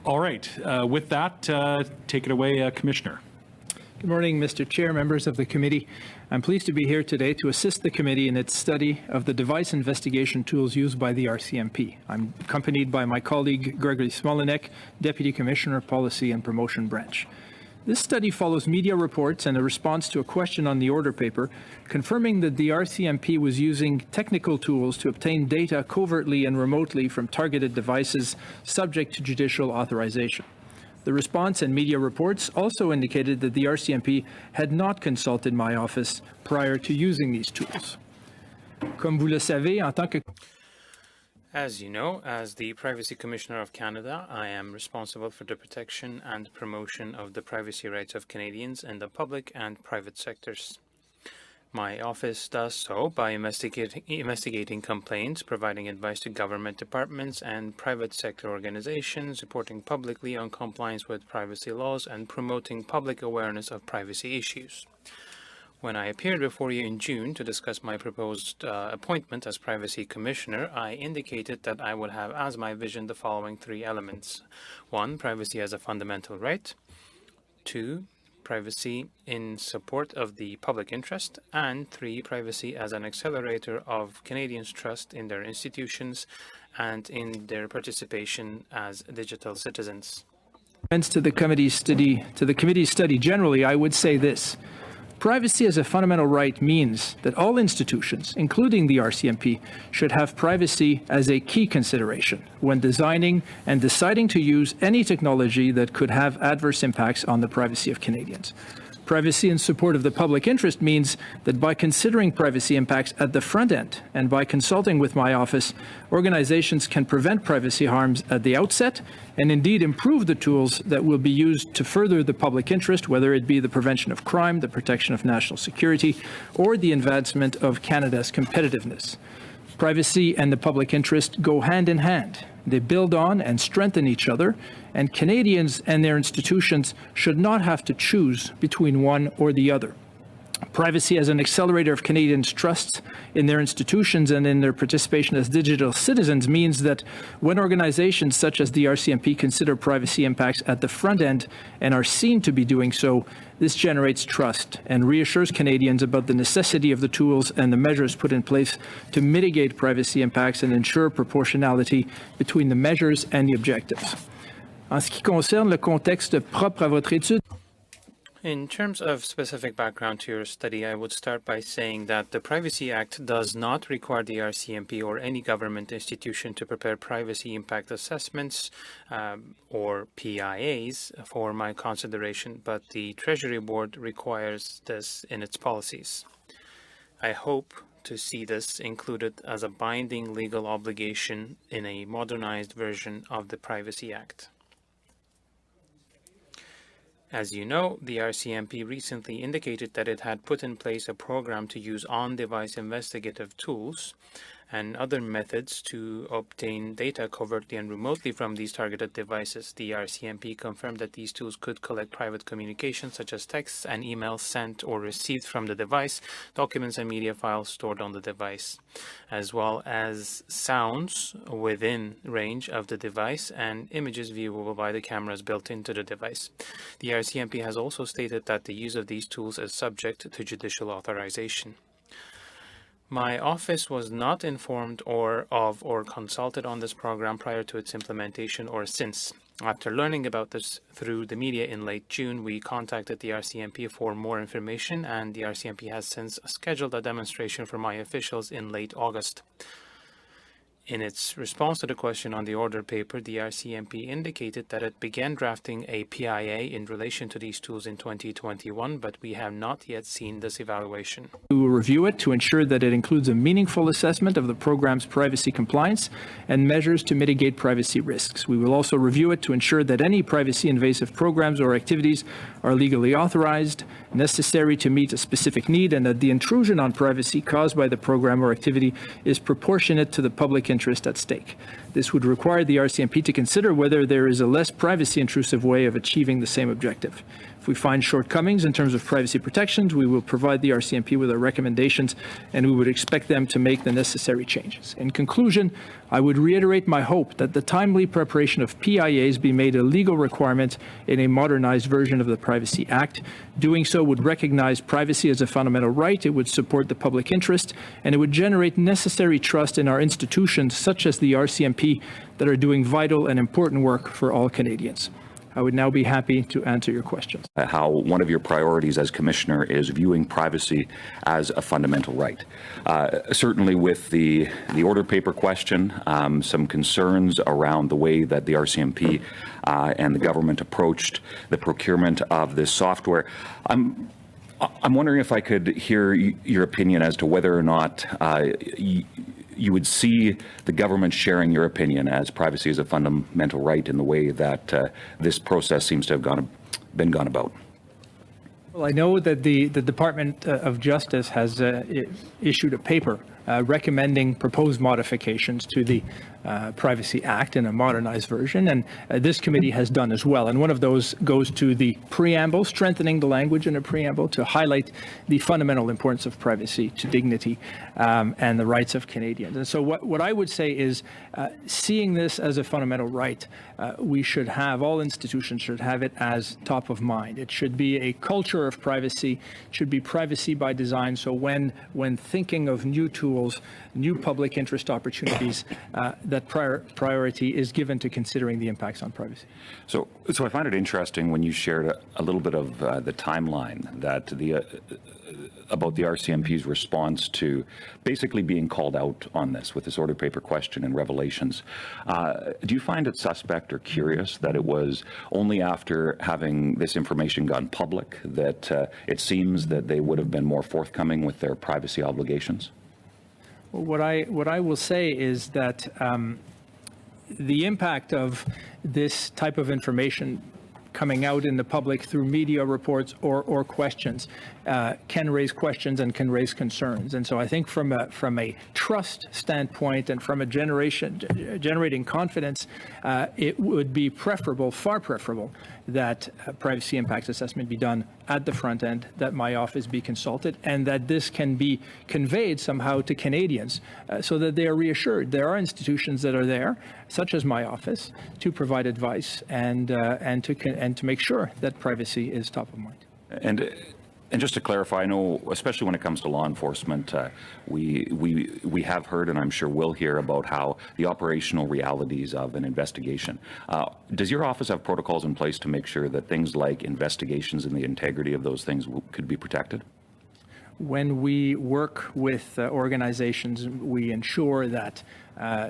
All right. With that, take it away, Commissioner. Good morning, Mr. Chair, members of the committee. I'm pleased to be here today to assist the committee in its study of the device investigation tools used by the RCMP. I'm accompanied by my colleague, Gregory Smolynec, Deputy Commissioner, Policy and Promotion Branch. This study follows media reports and a response to a question on the order paper, confirming that the RCMP was using technical tools to obtain data covertly and remotely from targeted devices subject to judicial authorization. The response and media reports also indicated that the RCMP had not consulted my office prior to using these tools. Comme vous le savez, en tant que As you know, as the Privacy Commissioner of Canada, I am responsible for the protection and promotion of the privacy rights of Canadians in the public and private sectors. My office does so by investigating complaints, providing advice to government departments and private sector organizations, reporting publicly on compliance with privacy laws, and promoting public awareness of privacy issues. When I appeared before you in June to discuss my proposed appointment as Privacy Commissioner, I indicated that I would have as my vision the following three elements. 1. Privacy as a fundamental right. 2. Privacy in support of the public interest. And 3. Privacy as an accelerator of Canadians' trust in their institutions and in their participation as digital citizens. To the committee's study generally, I would say this. Privacy as a fundamental right means that all institutions, including the RCMP, should have privacy as a key consideration when designing and deciding to use any technology that could have adverse impacts on the privacy of Canadians. Privacy in support of the public interest means that by considering privacy impacts at the front end and by consulting with my office, organizations can prevent privacy harms at the outset and indeed improve the tools that will be used to further the public interest, whether it be the prevention of crime, the protection of national security, or the advancement of Canada's competitiveness. Privacy and the public interest go hand in hand. They build on and strengthen each other, and Canadians and their institutions should not have to choose between one or the other. Privacy as an accelerator of Canadians' trust in their institutions and in their participation as digital citizens means that when organizations such as the RCMP consider privacy impacts at the front end and are seen to be doing so, this generates trust and reassures Canadians about the necessity of the tools and the measures put in place to mitigate privacy impacts and ensure proportionality between the measures and the objectives. En ce qui concerne le contexte propre à votre étude, in terms of specific background to your study, I would start by saying that the Privacy Act does not require the RCMP or any government institution to prepare privacy impact assessments or PIAs for my consideration, but the Treasury Board requires this in its policies. I hope to see this included as a binding legal obligation in a modernized version of the Privacy Act. As you know, the RCMP recently indicated that it had put in place a program to use on-device investigative tools and other methods to obtain data covertly and remotely from these targeted devices. The RCMP confirmed that these tools could collect private communications such as texts and emails sent or received from the device, documents and media files stored on the device, as well as sounds within range of the device and images viewable by the cameras built into the device. The RCMP has also stated that the use of these tools is subject to judicial authorization. My office was not informed or consulted on this program prior to its implementation or since. After learning about this through the media in late June, we contacted the RCMP for more information, and the RCMP has since scheduled a demonstration for my officials in late August. In its response to the question on the order paper, the RCMP indicated that it began drafting a PIA in relation to these tools in 2021, but we have not yet seen this evaluation. We will review it to ensure that it includes a meaningful assessment of the program's privacy compliance and measures to mitigate privacy risks. We will also review it to ensure that any privacy invasive programs or activities are legally authorized, necessary to meet a specific need, and that the intrusion on privacy caused by the program or activity is proportionate to the public interest at stake. This would require the RCMP to consider whether there is a less privacy intrusive way of achieving the same objective. If we find shortcomings in terms of privacy protections, we will provide the RCMP with our recommendations, and we would expect them to make the necessary changes. In conclusion, I would reiterate my hope that the timely preparation of PIAs be made a legal requirement in a modernized version of the Privacy Act. Doing so would recognize privacy as a fundamental right, it would support the public interest, and it would generate necessary trust in our institutions, such as the RCMP, that are doing vital and important work for all Canadians. I would now be happy to answer your questions. How one of your priorities as Commissioner is viewing privacy as a fundamental right. Certainly with the order paper question, some concerns around the way that the RCMP and the government approached the procurement of this software. I'm wondering if I could hear your opinion as to whether or not you would see the government sharing your opinion as privacy is a fundamental right in the way that this process seems to have been gone about. Well, I know that the Department of Justice has issued a paper recommending proposed modifications to the Privacy Act in a modernized version, and this committee has done as well. And one of those goes to the preamble, strengthening the language in a preamble to highlight the fundamental importance of privacy to dignity and the rights of Canadians. And so what I would say is, seeing this as a fundamental right, we should have, all institutions should have it as top of mind. It should be a culture of privacy, it should be privacy by design. So when thinking of new tools, new public interest opportunities, that priority is given to considering the impacts on privacy. So I find it interesting when you shared a little bit of the timeline that about the RCMP's response to basically being called out on this with this order paper question and revelations. Do you find it suspect or curious that it was only after having this information gone public that it seems that they would have been more forthcoming with their privacy obligations? Well, what I will say is that the impact of this type of information coming out in the public through media reports or questions can raise questions and can raise concerns. And so I think from a trust standpoint and from a generating confidence, it would be preferable, far preferable, that privacy impacts assessment be done at the front end, that my office be consulted, and that this can be conveyed somehow to Canadians so that they are reassured. There are institutions that are there, such as my office, to provide advice and to make sure that privacy is top of mind. And just to clarify, I know, especially when it comes to law enforcement, we have heard, and I'm sure we'll hear about how the operational realities of an investigation. Does your office have protocols in place to make sure that things like investigations and the integrity of those things could be protected? When we work with organizations, we ensure that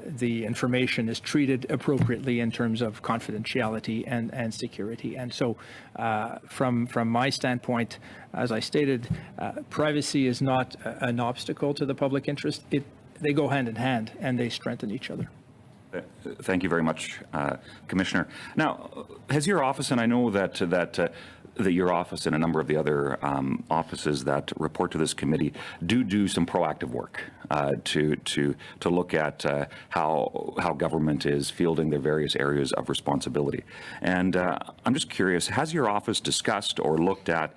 the information is treated appropriately in terms of confidentiality and security. And so from my standpoint, as I stated, privacy is not an obstacle to the public interest. They go hand in hand and they strengthen each other. Thank you very much, Commissioner. Now, has your office, and I know that your office and a number of the other offices that report to this committee do some proactive work to look at how government is fielding their various areas of responsibility. And I'm just curious, has your office discussed or looked at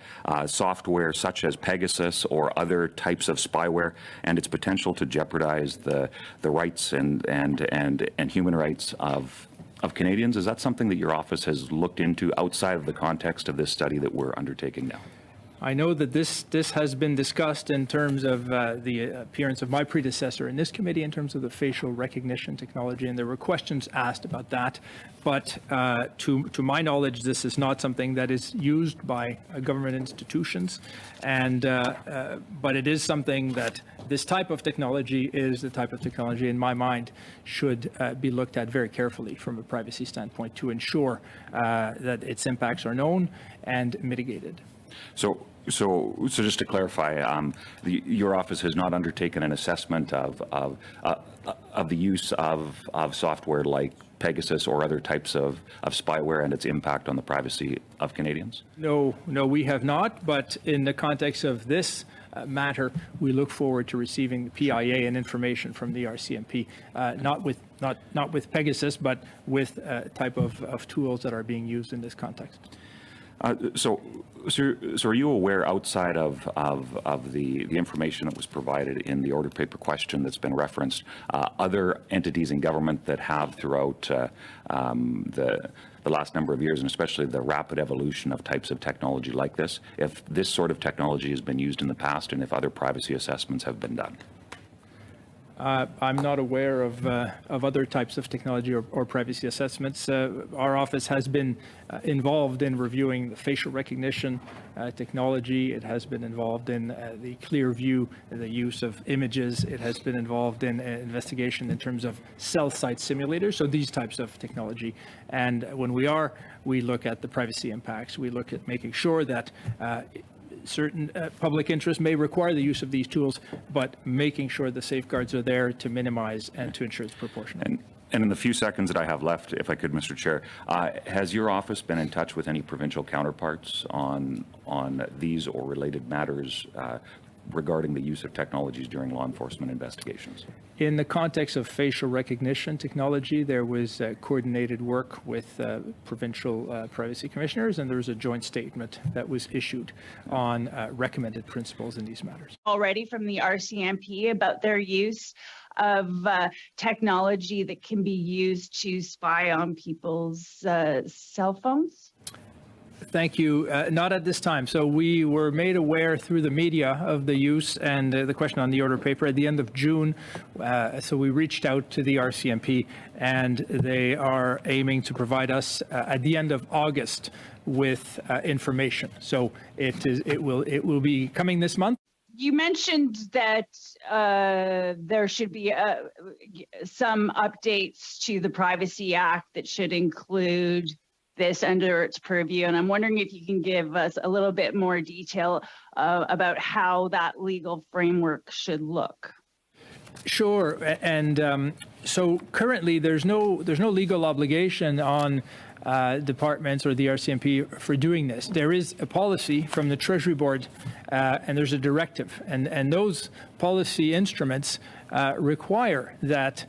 software such as Pegasus or other types of spyware and its potential to jeopardize the rights and human rights of Canadians? Is that something that your office has looked into outside of the context of this study that we're undertaking now? I know that this has been discussed in terms of the appearance of my predecessor in this committee in terms of the facial recognition technology, and there were questions asked about that. But to my knowledge, this is not something that is used by government institutions, and but it is something that this type of technology is the type of technology, in my mind, should be looked at very carefully from a privacy standpoint to ensure that its impacts are known and mitigated. So just to clarify, your office has not undertaken an assessment of the use of software like Pegasus or other types of spyware and its impact on the privacy of Canadians? No, we have not. But in the context of this matter, we look forward to receiving the PIA and information from the RCMP, not with Pegasus, but with type of tools that are being used in this context. So are you aware, outside of the information that was provided in the order paper question that's been referenced, other entities in government that have throughout the last number of years, and especially the rapid evolution of types of technology like this, if this sort of technology has been used in the past and if other privacy assessments have been done? I'm not aware of other types of technology or privacy assessments. Our office has been involved in reviewing the facial recognition technology. It has been involved in the clear view, the use of images. It has been involved in investigation in terms of cell site simulators, so these types of technology. And when we look at the privacy impacts. We look at making sure that certain public interest may require the use of these tools, but making sure the safeguards are there to minimize and to ensure it's proportional. And in the few seconds that I have left, if I could, Mr. Chair, has your office been in touch with any provincial counterparts on these or related matters regarding the use of technologies during law enforcement investigations? In the context of facial recognition technology, there was coordinated work with provincial privacy commissioners, and there was a joint statement that was issued on recommended principles in these matters. Already from the RCMP about their use of technology that can be used to spy on people's cell phones? Thank you. Not at this time. So we were made aware through the media of the use and the question on the order paper at the end of June. So we reached out to the RCMP, and they are aiming to provide us at the end of August with information. So it will be coming this month. You mentioned that there should be some updates to the Privacy Act that should include this under its purview, and I'm wondering if you can give us a little bit more detail about how that legal framework should look. Sure, and so currently there's no legal obligation on departments or the RCMP for doing this. There is a policy from the Treasury Board, and there's a directive, and those policy instruments require that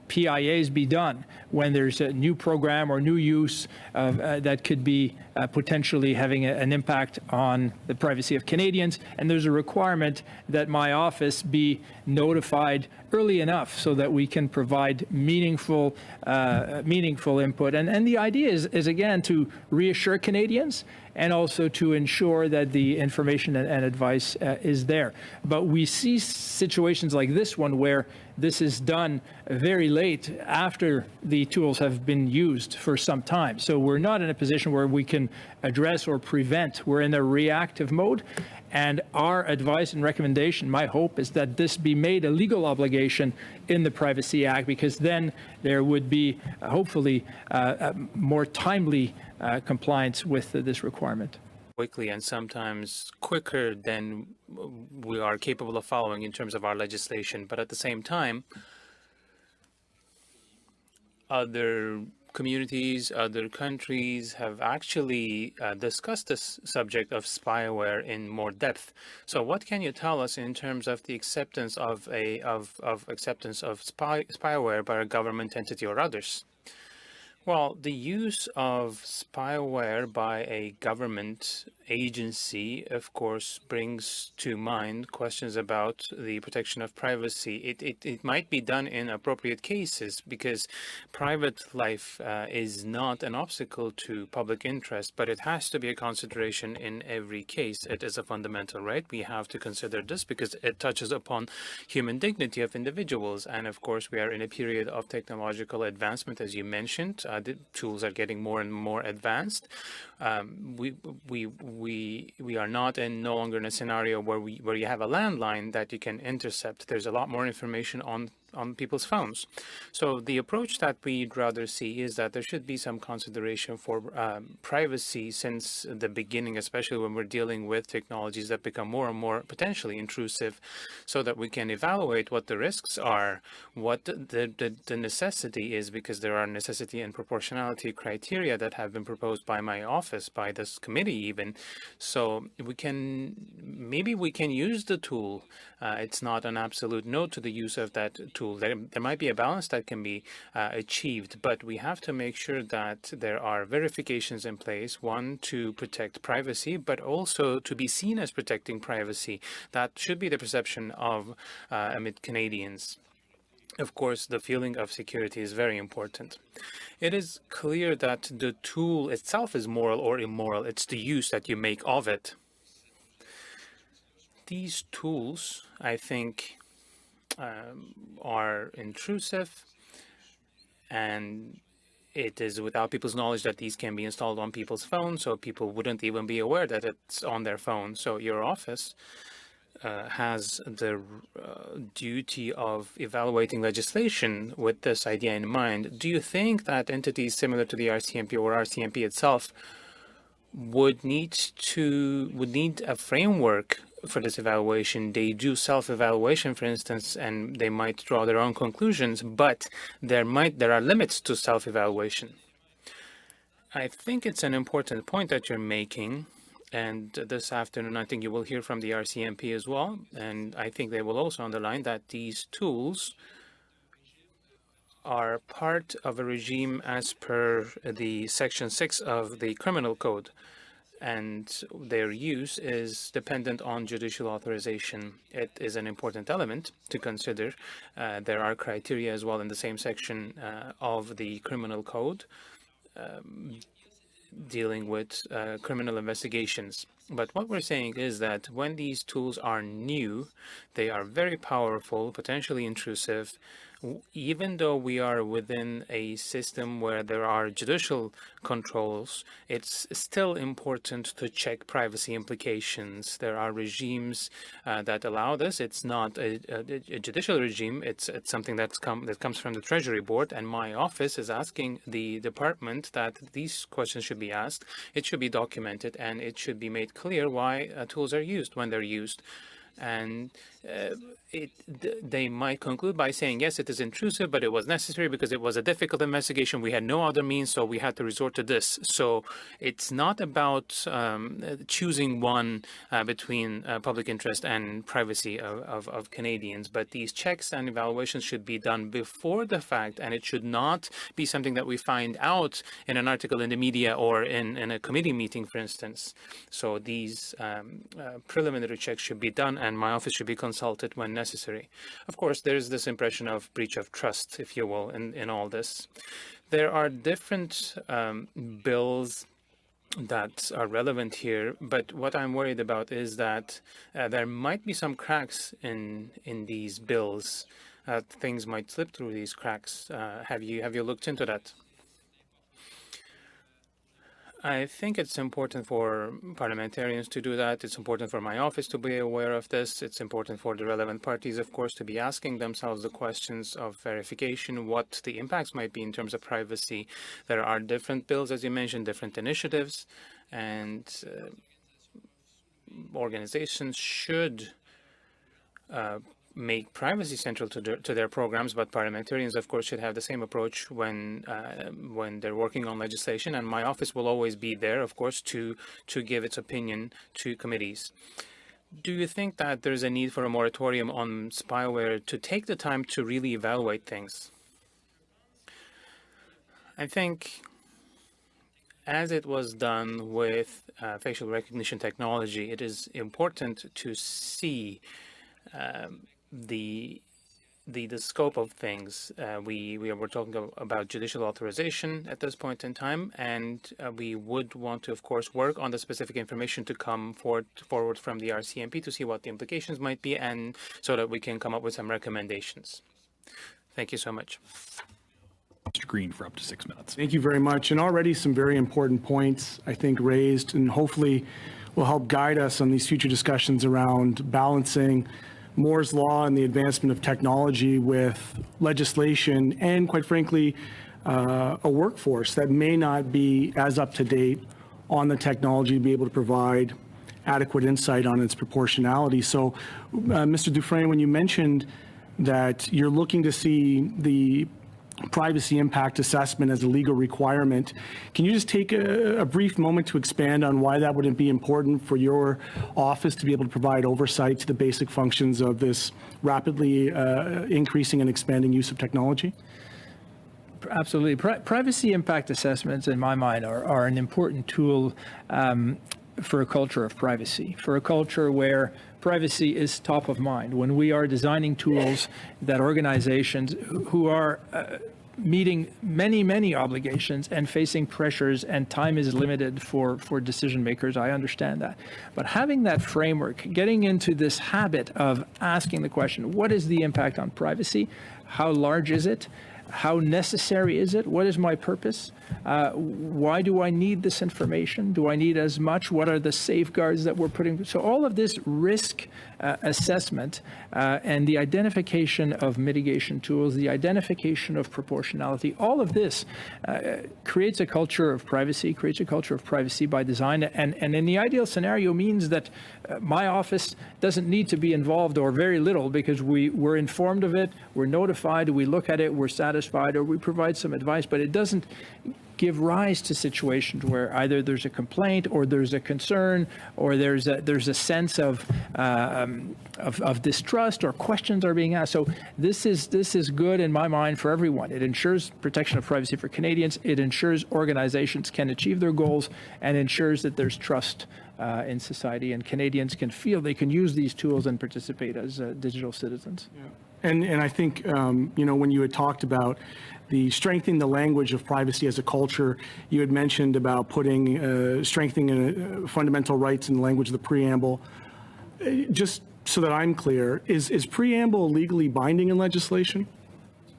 PIAs be done when there's a new program or new use that could be potentially having an impact on the privacy of Canadians. And there's a requirement that my office be notified early enough so that we can provide meaningful input. And the idea is again, to reassure Canadians and also to ensure that the information and advice is there. But we see situations like this one where this is done very late after the tools have been used for some time. So we're not in a position where we can address or prevent. We're in a reactive mode. And our advice and recommendation, my hope, is that this be made a legal obligation in the Privacy Act, because then there would be hopefully more timely compliance with this requirement. Quickly and sometimes quicker than we are capable of following in terms of our legislation. But at the same time, other communities, other countries have actually discussed this subject of spyware in more depth. So what can you tell us in terms of the acceptance of spyware by a government entity or others? Well, the use of spyware by a government agency, of course, brings to mind questions about the protection of privacy. It might be done in appropriate cases because private life is not an obstacle to public interest, but it has to be a consideration in every case. It is a fundamental right. We have to consider this because it touches upon human dignity of individuals. And of course, we are in a period of technological advancement, as you mentioned. The tools are getting more and more advanced. We are not no longer in a scenario where you have a landline that you can intercept. There's a lot more information on people's phones. So the approach that we'd rather see is that there should be some consideration for privacy since the beginning, especially when we're dealing with technologies that become more and more potentially intrusive, so that we can evaluate what the risks are, what the necessity is, because there are necessity and proportionality criteria that have been proposed by my office, by this committee even. So maybe we can use the tool. It's not an absolute no to the use of that tool, tool. There might be a balance that can be achieved, but we have to make sure that there are verifications in place, one, to protect privacy, but also to be seen as protecting privacy. That should be the perception of amid Canadians. Of course, the feeling of security is very important. It is clear that the tool itself is moral or immoral. It's the use that you make of it. These tools, I think, are intrusive, and it is without people's knowledge that these can be installed on people's phones, so people wouldn't even be aware that it's on their phone. So your office has the duty of evaluating legislation with this idea in mind. Do you think that entities similar to the RCMP or RCMP itself would need a framework for this evaluation? They do self-evaluation, for instance, and they might draw their own conclusions, but there are limits to self-evaluation. I think it's an important point that you're making. And this afternoon, I think you will hear from the RCMP as well. And I think they will also underline that these tools are part of a regime as per the Section 6 of the Criminal Code. And their use is dependent on judicial authorization. It is an important element to consider. There are criteria as well in the same section of the Criminal Code dealing with criminal investigations. But what we're saying is that when these tools are new, they are very powerful, potentially intrusive. Even though we are within a system where there are judicial controls, it's still important to check privacy implications. There are regimes that allow this. It's not a judicial regime. It's something that comes from the Treasury Board, and my office is asking the department that these questions should be asked. It should be documented, and it should be made clear why tools are used when they're used. And they might conclude by saying, yes, it is intrusive, but it was necessary because it was a difficult investigation. We had no other means, so we had to resort to this. So it's not about choosing one between public interest and privacy of Canadians, but these checks and evaluations should be done before the fact, and it should not be something that we find out in an article in the media or in a committee meeting, for instance. So these preliminary checks should be done, and my office should be consulted when necessary. Of course, there is this impression of breach of trust, if you will, in all this. There are different bills that are relevant here, but what I'm worried about is that there might be some cracks in these bills. Things might slip through these cracks. Have you looked into that? I think it's important for parliamentarians to do that. It's important for my office to be aware of this. It's important for the relevant parties, of course, to be asking themselves the questions of verification, what the impacts might be in terms of privacy. There are different bills, as you mentioned, different initiatives, and organizations should make privacy central to their programs, but parliamentarians, of course, should have the same approach when they're working on legislation. And my office will always be there, of course, to give its opinion to committees. Do you think that there's a need for a moratorium on spyware to take the time to really evaluate things? I think, as it was done with facial recognition technology, it is important to see the scope of things. We were talking about judicial authorization at this point in time, and we would want to, of course, work on the specific information to come forward from the RCMP to see what the implications might be, and so that we can come up with some recommendations. Thank you so much. Mr. Green for up to 6 minutes. Thank you very much. And already some very important points, I think, raised, and hopefully will help guide us on these future discussions around balancing Moore's Law and the advancement of technology with legislation and, quite frankly, a workforce that may not be as up to date on the technology to be able to provide adequate insight on its proportionality. So, Mr. Dufresne, when you mentioned that you're looking to see the privacy impact assessment as a legal requirement. Can you just take a brief moment to expand on why that wouldn't be important for your office to be able to provide oversight to the basic functions of this rapidly increasing and expanding use of technology? Absolutely. Privacy impact assessments, in my mind, are an important tool for a culture of privacy, for a culture where privacy is top of mind. When we are designing tools that organizations who are meeting many obligations and facing pressures, and time is limited for decision makers, I understand that. But having that framework, getting into this habit of asking the question, what is the impact on privacy? How large is it? How necessary is it? What is my purpose? Why do I need this information? Do I need as much? What are the safeguards that we're putting? So all of this risk assessment and the identification of mitigation tools, the identification of proportionality, all of this creates a culture of privacy, by design. And in the ideal scenario means that my office doesn't need to be involved, or very little, because we're informed of it, we're notified, we look at it, we're satisfied, or we provide some advice, but it doesn't give rise to situations where either there's a complaint, or there's a concern, or there's a sense of distrust, or questions are being asked. So this is good in my mind for everyone. It ensures protection of privacy for Canadians. It ensures organizations can achieve their goals, and ensures that there's trust in society, and Canadians can feel they can use these tools and participate as digital citizens. Yeah. And I think, when you had talked about the strengthening the language of privacy as a culture, you had mentioned about strengthening fundamental rights in the language of the preamble. Just so that I'm clear, is preamble legally binding in legislation?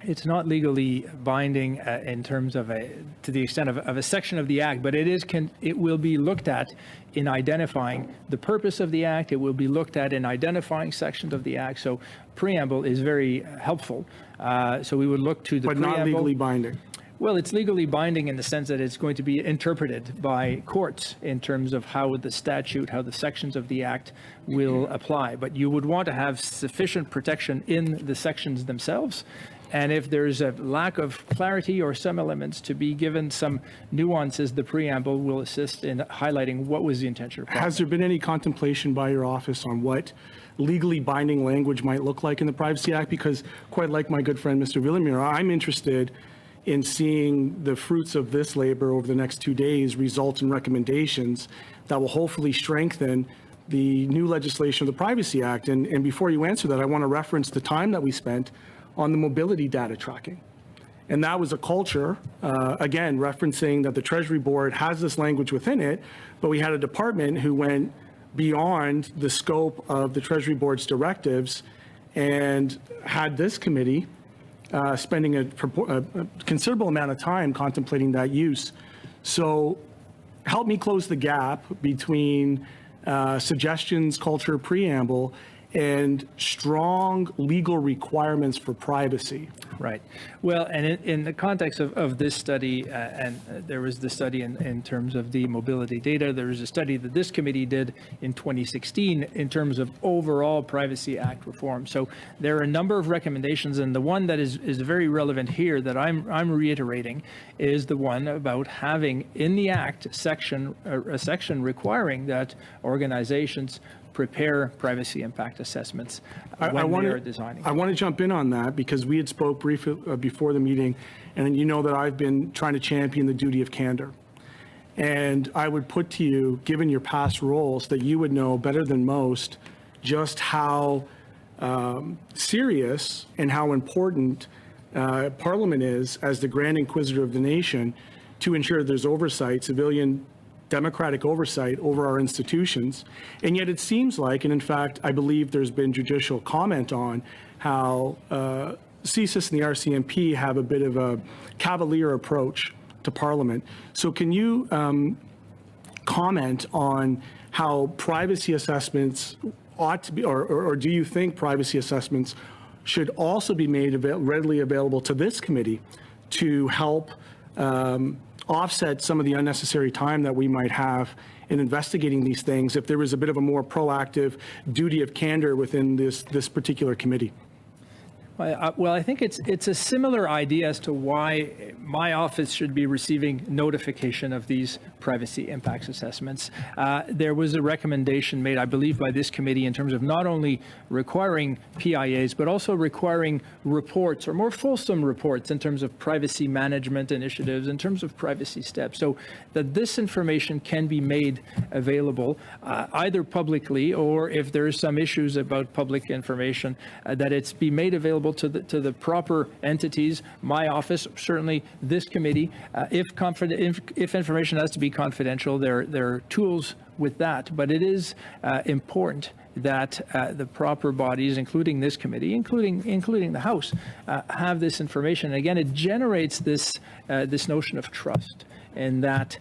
It's not legally binding in terms of to the extent of a section of the Act, but it will be looked at in identifying the purpose of the Act. It will be looked at in identifying sections of the Act. So preamble is very helpful. So we would look to the preamble. But not legally binding. Well, it's legally binding in the sense that it's going to be interpreted by courts in terms of how the statute, how the sections of the Act will apply. But you would want to have sufficient protection in the sections themselves. And if there's a lack of clarity or some elements to be given some nuances, the preamble will assist in highlighting what was the intention of Parliament. Has there been any contemplation by your office on what legally binding language might look like in the Privacy Act? Because quite like my good friend, Mr. Villemure, I'm interested in seeing the fruits of this labor over the next 2 days result in recommendations that will hopefully strengthen the new legislation of the Privacy Act. And before you answer that, I want to reference the time that we spent on the mobility data tracking. And that was a culture, again, referencing that the Treasury Board has this language within it, but we had a department who went beyond the scope of the Treasury Board's directives and had this committee spending a considerable amount of time contemplating that use. So help me close the gap between suggestions, culture, preamble, and strong legal requirements for privacy. Right. Well, and in the context of this study, and there was the study in terms of the mobility data, there was a study that this committee did in 2016 in terms of overall Privacy Act reform. So there are a number of recommendations, and the one that is very relevant here that I'm reiterating is the one about having in the Act a section requiring that organizations prepare privacy impact assessments when they are designing. I want to jump in on that because we had spoke briefly before the meeting, and you know that I've been trying to champion the duty of candor. And I would put to you, given your past roles, that you would know better than most just how serious and how important Parliament is as the Grand Inquisitor of the nation to ensure there's oversight, civilian democratic oversight over our institutions. And yet it seems like, and in fact, I believe there's been judicial comment on how CSIS and the RCMP have a bit of a cavalier approach to Parliament. So can you comment on how privacy assessments ought to be, or do you think privacy assessments should also be made readily available to this committee to help offset some of the unnecessary time that we might have in investigating these things if there was a bit of a more proactive duty of candor within this particular committee? Well, I think it's a similar idea as to why my office should be receiving notification of these privacy impacts assessments. There was a recommendation made, I believe, by this committee in terms of not only requiring PIAs, but also requiring reports or more fulsome reports in terms of privacy management initiatives, in terms of privacy steps, so that this information can be made available either publicly or if there are some issues about public information, that it's be made available to the proper entities, my office, certainly this committee. If information has to be confidential, there are tools with that, but it is important that the proper bodies, including this committee, including the House, have this information. And again, it generates this notion of trust, in that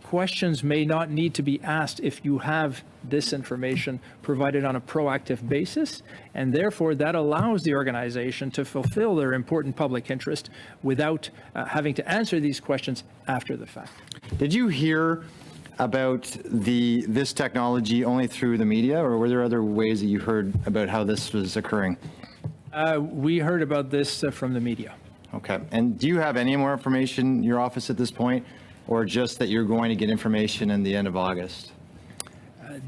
questions may not need to be asked if you have this information provided on a proactive basis, and therefore that allows the organization to fulfill their important public interest without having to answer these questions after the fact. Did you hear about this technology only through the media, or were there other ways that you heard about how this was occurring? We heard about this from the media. Okay. And do you have any more information in your office at this point, or just that you're going to get information in the end of August?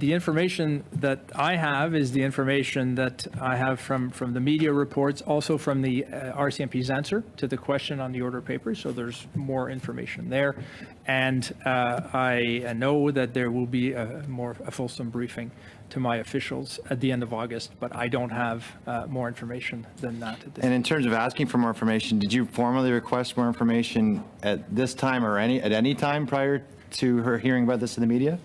The information that I have is the information that I have from the media reports, also from the RCMP's answer to the question on the order paper. So there's more information there. And I know that there will be a fulsome briefing to my officials at the end of August, but I don't have more information than that. And in terms of asking for more information, did you formally request more information at this time or at any time prior to her hearing about this in the media?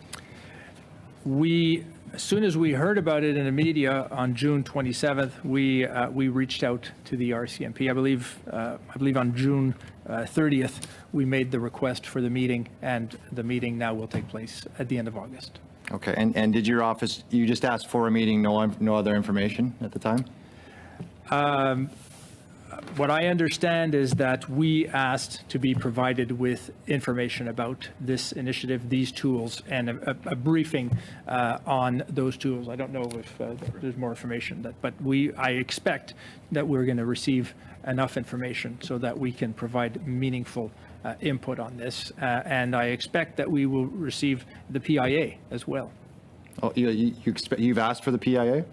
As soon as we heard about it in the media on June 27th, we reached out to the RCMP. I believe on June 30th, we made the request for the meeting, and the meeting now will take place at the end of August. Okay, and did your office, you just asked for a meeting, no other information at the time? What I understand is that we asked to be provided with information about this initiative, these tools, and a briefing on those tools. I don't know if there's more information, but I expect that we're going to receive enough information so that we can provide meaningful input on this, and I expect that we will receive the PIA as well. Oh, you've asked for the PIA?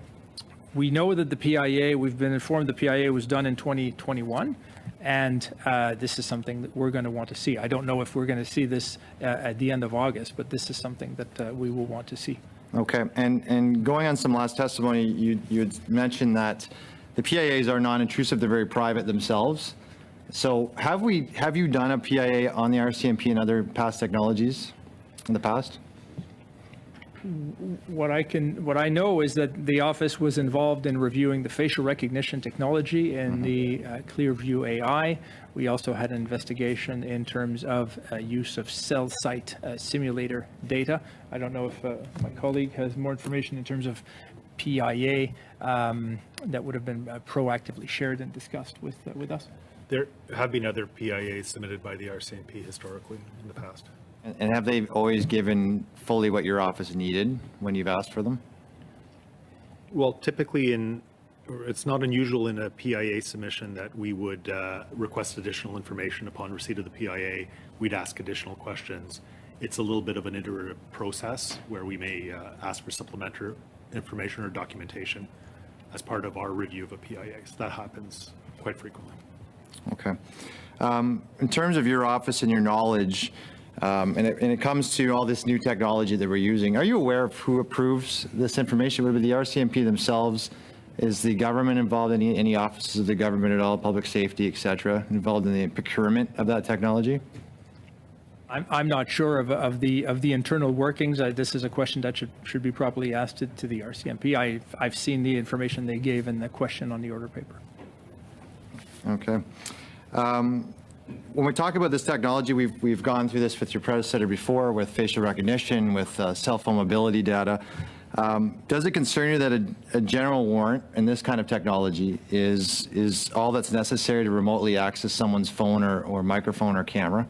We know that the PIA, we've been informed the PIA was done in 2021, and this is something that we're going to want to see. I don't know if we're going to see this at the end of August, but this is something that we will want to see. Okay, and going on some last testimony, you had mentioned that the PIAs are non-intrusive, they're very private themselves. So have you done a PIA on the RCMP and other past technologies in the past? What I know is that the office was involved in reviewing the facial recognition technology in the Clearview AI. We also had an investigation in terms of use of cell site simulator data. I don't know if my colleague has more information in terms of PIA that would have been proactively shared and discussed with us. There have been other PIAs submitted by the RCMP historically in the past. And have they always given fully what your office needed when you've asked for them? Well, typically it's not unusual in a PIA submission that we would request additional information upon receipt of the PIA. We'd ask additional questions. It's a little bit of an iterative process where we may ask for supplementary information or documentation as part of our review of a PIA. So that happens quite frequently. Okay. In terms of your office and your knowledge, and it comes to all this new technology that we're using, are you aware of who approves this information? Would it be the RCMP themselves? Is the government involved in any offices of the government at all, public safety, et cetera, involved in the procurement of that technology? I'm not sure of the internal workings. This is a question that should be properly asked to the RCMP. I've seen the information they gave in the question on the order paper. Okay. When we talk about this technology, we've gone through this with your predecessor before, with facial recognition, with cell phone mobility data. Does it concern you that a general warrant in this kind of technology is all that's necessary to remotely access someone's phone or microphone or camera?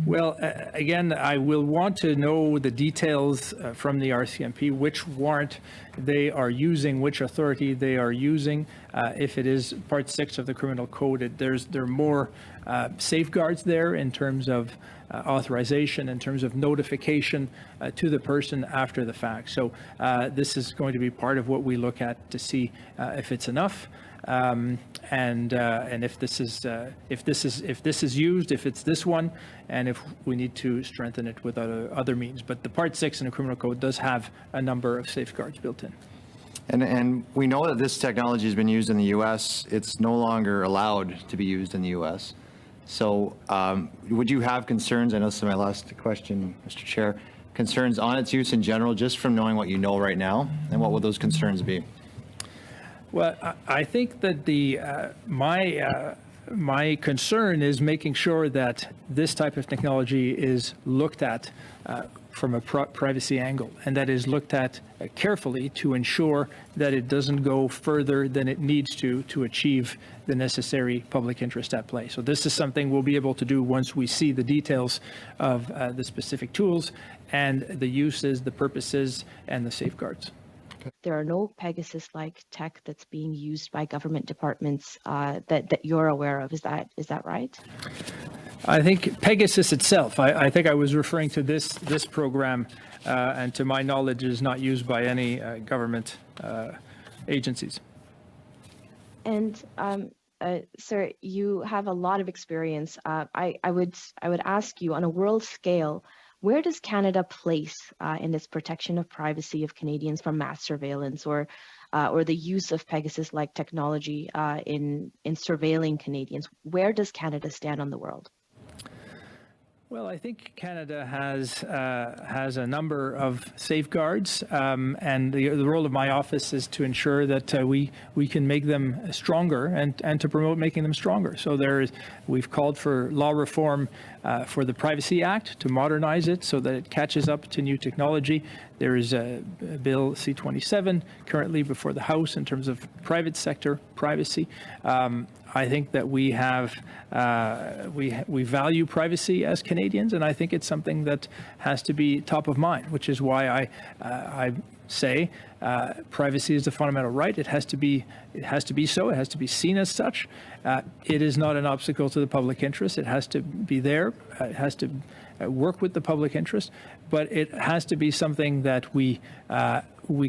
Well, again, I will want to know the details from the RCMP, which warrant they are using, which authority they are using. If it is Part 6 of the Criminal Code, there are more safeguards there in terms of authorization, in terms of notification to the person after the fact. So this is going to be part of what we look at to see if it's enough. And if this is used, if it's this one, and if we need to strengthen it with other means. But the Part 6 in the Criminal Code does have a number of safeguards built in. And we know that this technology has been used in the U.S. It's no longer allowed to be used in the U.S. So would you have concerns, I know this is my last question, Mr. Chair, concerns on its use in general, just from knowing what you know right now, and what would those concerns be? Well, I think that my concern is making sure that this type of technology is looked at from a privacy angle, and that is looked at carefully to ensure that it doesn't go further than it needs to achieve the necessary public interest at play. So this is something we'll be able to do once we see the details of the specific tools and the uses, the purposes, and the safeguards. There are no Pegasus-like tech that's being used by government departments that you're aware of. Is that right? I think Pegasus itself, I think I was referring to this program, and to my knowledge is not used by any government agencies. And sir, you have a lot of experience. I would ask you, on a world scale, where does Canada place in its protection of privacy of Canadians from mass surveillance, or the use of Pegasus-like technology in surveilling Canadians? Where does Canada stand on the world? Well, I think Canada has a number of safeguards, and the role of my office is to ensure that we can make them stronger and to promote making them stronger. So we've called for law reform for the Privacy Act to modernize it so that it catches up to new technology. There is a Bill C-27 currently before the House in terms of private sector privacy. I think that we value privacy as Canadians, and I think it's something that has to be top of mind, which is why I say privacy is a fundamental right. It has to be so. It has to be seen as such. It is not an obstacle to the public interest. It has to be there. It has to work with the public interest, but it has to be something that we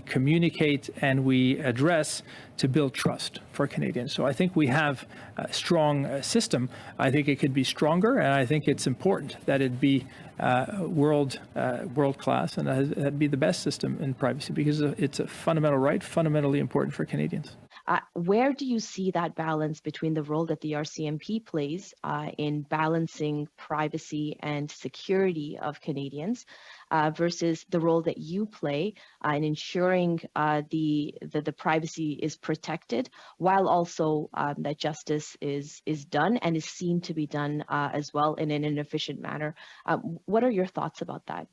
communicate and we address to build trust for Canadians. So I think we have a strong system. I think it could be stronger, and I think it's important that it be world class, and that be the best system in privacy, because it's a fundamental right, fundamentally important for Canadians. Where do you see that balance between the role that the RCMP plays in balancing privacy and security of Canadians versus the role that you play in ensuring the privacy is protected, while also that justice is done and is seen to be done as well in an efficient manner? What are your thoughts about that?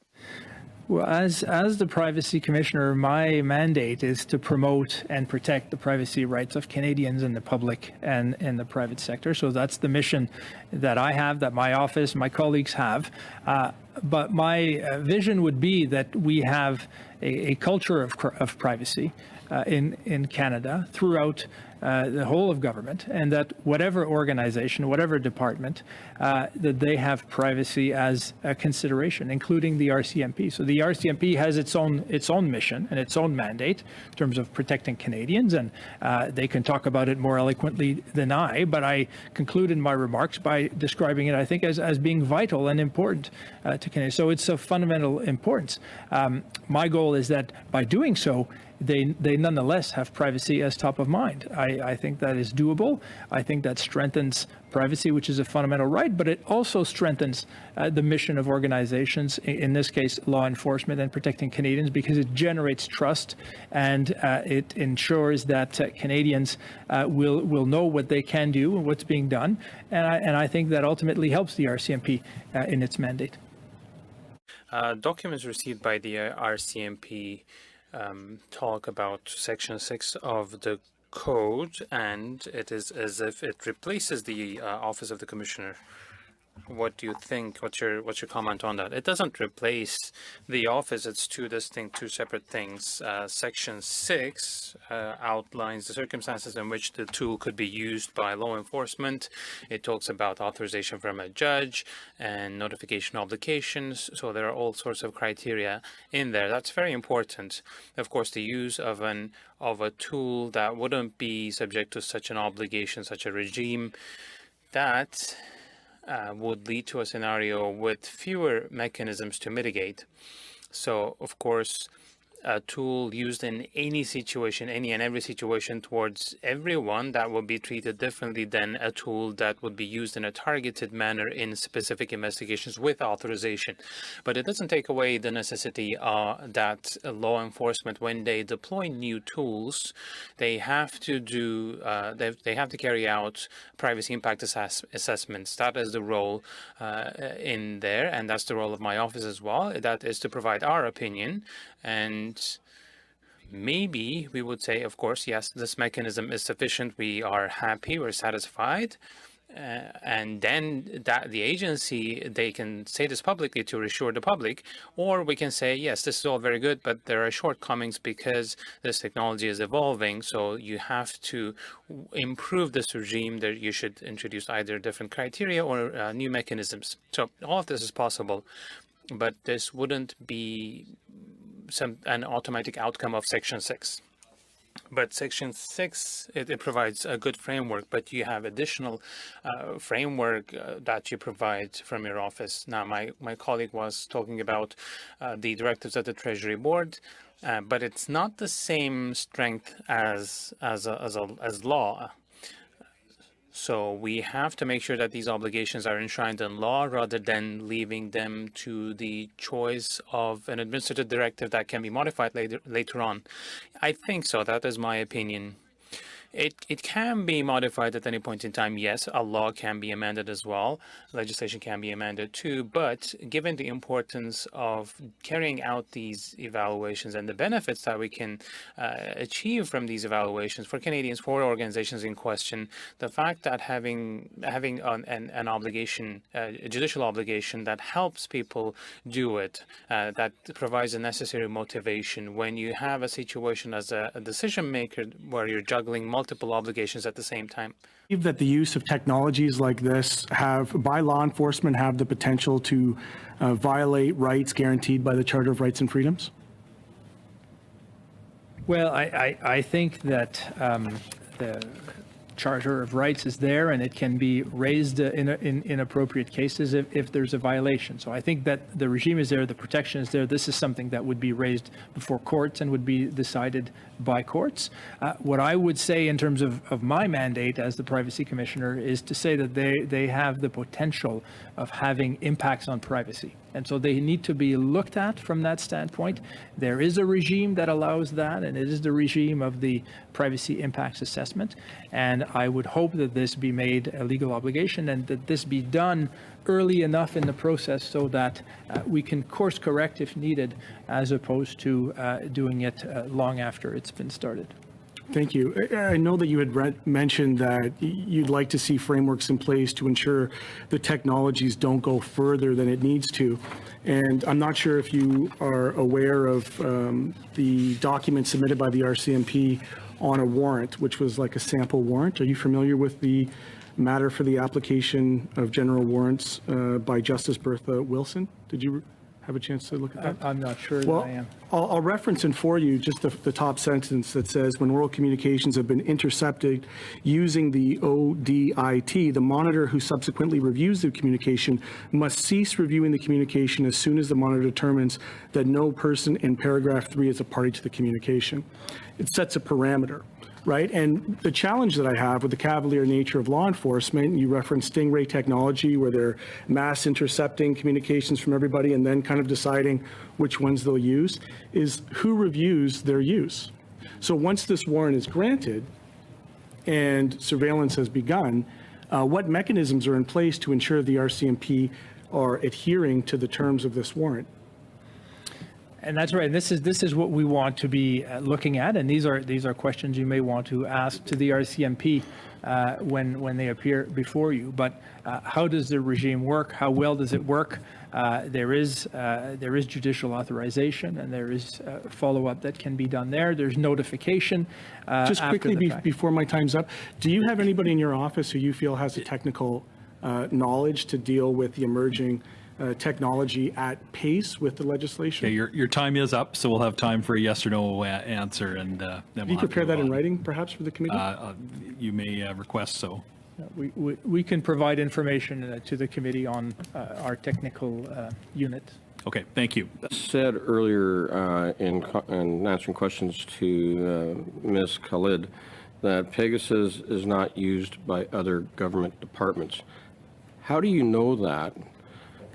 Well, as the Privacy Commissioner, my mandate is to promote and protect the privacy rights of Canadians in the public and in the private sector. So that's the mission that I have, that my office, my colleagues have. But my vision would be that we have a culture of privacy in Canada throughout the whole of government, and that whatever organization, whatever department, that they have privacy as a consideration, including the RCMP. So the RCMP has its own mission and its own mandate in terms of protecting Canadians, and they can talk about it more eloquently than I, but I concluded my remarks by describing it, I think, as being vital and important to Canadians. So it's of fundamental importance. My goal is that by doing so, they nonetheless have privacy as top of mind. I think that is doable. I think that strengthens privacy, which is a fundamental right, but it also strengthens the mission of organizations, in this case, law enforcement and protecting Canadians, because it generates trust and it ensures that Canadians will know what they can do and what's being done. And I think that ultimately helps the RCMP in its mandate. Documents received by the RCMP talk about Section 6 of the Code, and it is as if it replaces the Office of the Commissioner. What do you think? What's your comment on that? It doesn't replace the office. It's two separate things. Section 6 outlines the circumstances in which the tool could be used by law enforcement. It talks about authorization from a judge and notification obligations. So there are all sorts of criteria in there. That's very important. Of course, the use of a tool that wouldn't be subject to such an obligation, such a regime, that would lead to a scenario with fewer mechanisms to mitigate. So, of course, a tool used in any situation, any and every situation towards everyone, that would be treated differently than a tool that would be used in a targeted manner in specific investigations with authorization. But it doesn't take away the necessity that law enforcement, when they deploy new tools, they have to do, they have to carry out privacy impact assessments. That is the role in there, and that's the role of my office as well. That is to provide our opinion. And maybe we would say, of course, yes, this mechanism is sufficient. We are happy, we're satisfied. And then that the agency, they can say this publicly to reassure the public, or we can say, yes, this is all very good, but there are shortcomings because this technology is evolving. So you have to improve this regime. That you should introduce either different criteria or new mechanisms. So all of this is possible, but this wouldn't be an automatic outcome of Section 6. But Section 6, it provides a good framework, but you have additional framework that you provide from your office. Now, my colleague was talking about the directives of the Treasury Board, but it's not the same strength as law. So we have to make sure that these obligations are enshrined in law rather than leaving them to the choice of an administrative directive that can be modified later on. I think so. That is my opinion. It can be modified at any point in time. Yes, a law can be amended as well. Legislation can be amended too. But given the importance of carrying out these evaluations and the benefits that we can achieve from these evaluations for Canadians, for organizations in question, the fact that having an obligation, a judicial obligation that helps people do it, that provides a necessary motivation when you have a situation as a decision maker where you're juggling multiple obligations at the same time. That the use of technologies like this by law enforcement have the potential to violate rights guaranteed by the Charter of Rights and Freedoms? Well, I think that the Charter of Rights is there, and it can be raised in appropriate cases if there's a violation. So I think that the regime is there, the protection is there. This is something that would be raised before courts and would be decided by courts. What I would say in terms of my mandate as the Privacy Commissioner is to say that they have the potential of having impacts on privacy. And so they need to be looked at from that standpoint. There is a regime that allows that, and it is the regime of the privacy impacts assessment. And I would hope that this be made a legal obligation and that this be done early enough in the process so that we can course correct if needed, as opposed to doing it long after it's been started. Thank you. I know that you had mentioned that you'd like to see frameworks in place to ensure the technologies don't go further than it needs to. And I'm not sure if you are aware of the document submitted by the RCMP on a warrant, which was like a sample warrant. Are you familiar with the matter for the application of general warrants by Justice Bertha Wilson? Did you have a chance to look at that? I'm not sure well, that I am. I'll reference in for you just the top sentence that says, when oral communications have been intercepted using the ODIT, the monitor who subsequently reviews the communication must cease reviewing the communication as soon as the monitor determines that no person in paragraph 3 is a party to the communication. It sets a parameter. Right. And the challenge that I have with the cavalier nature of law enforcement, you referenced Stingray technology where they're mass intercepting communications from everybody and then kind of deciding which ones they'll use, is who reviews their use. So once this warrant is granted and surveillance has begun, what mechanisms are in place to ensure the RCMP are adhering to the terms of this warrant? And that's right. This is what we want to be looking at, and these are questions you may want to ask to the RCMP when they appear before you. But how does the regime work? How well does it work? There is judicial authorization, and there is follow-up that can be done there. There's notification. Just quickly before my time's up, do you have anybody in your office who you feel has the technical knowledge to deal with the emerging technology at pace with the legislation? Okay, your time is up, so we'll have time for a yes or no answer, and then we'll Can you prepare that in writing, perhaps, for the committee? You may request so. We can provide information to the committee on our technical unit. Okay, thank you. Said earlier in answering questions to Ms. Khalid that Pegasus is not used by other government departments. How do you know that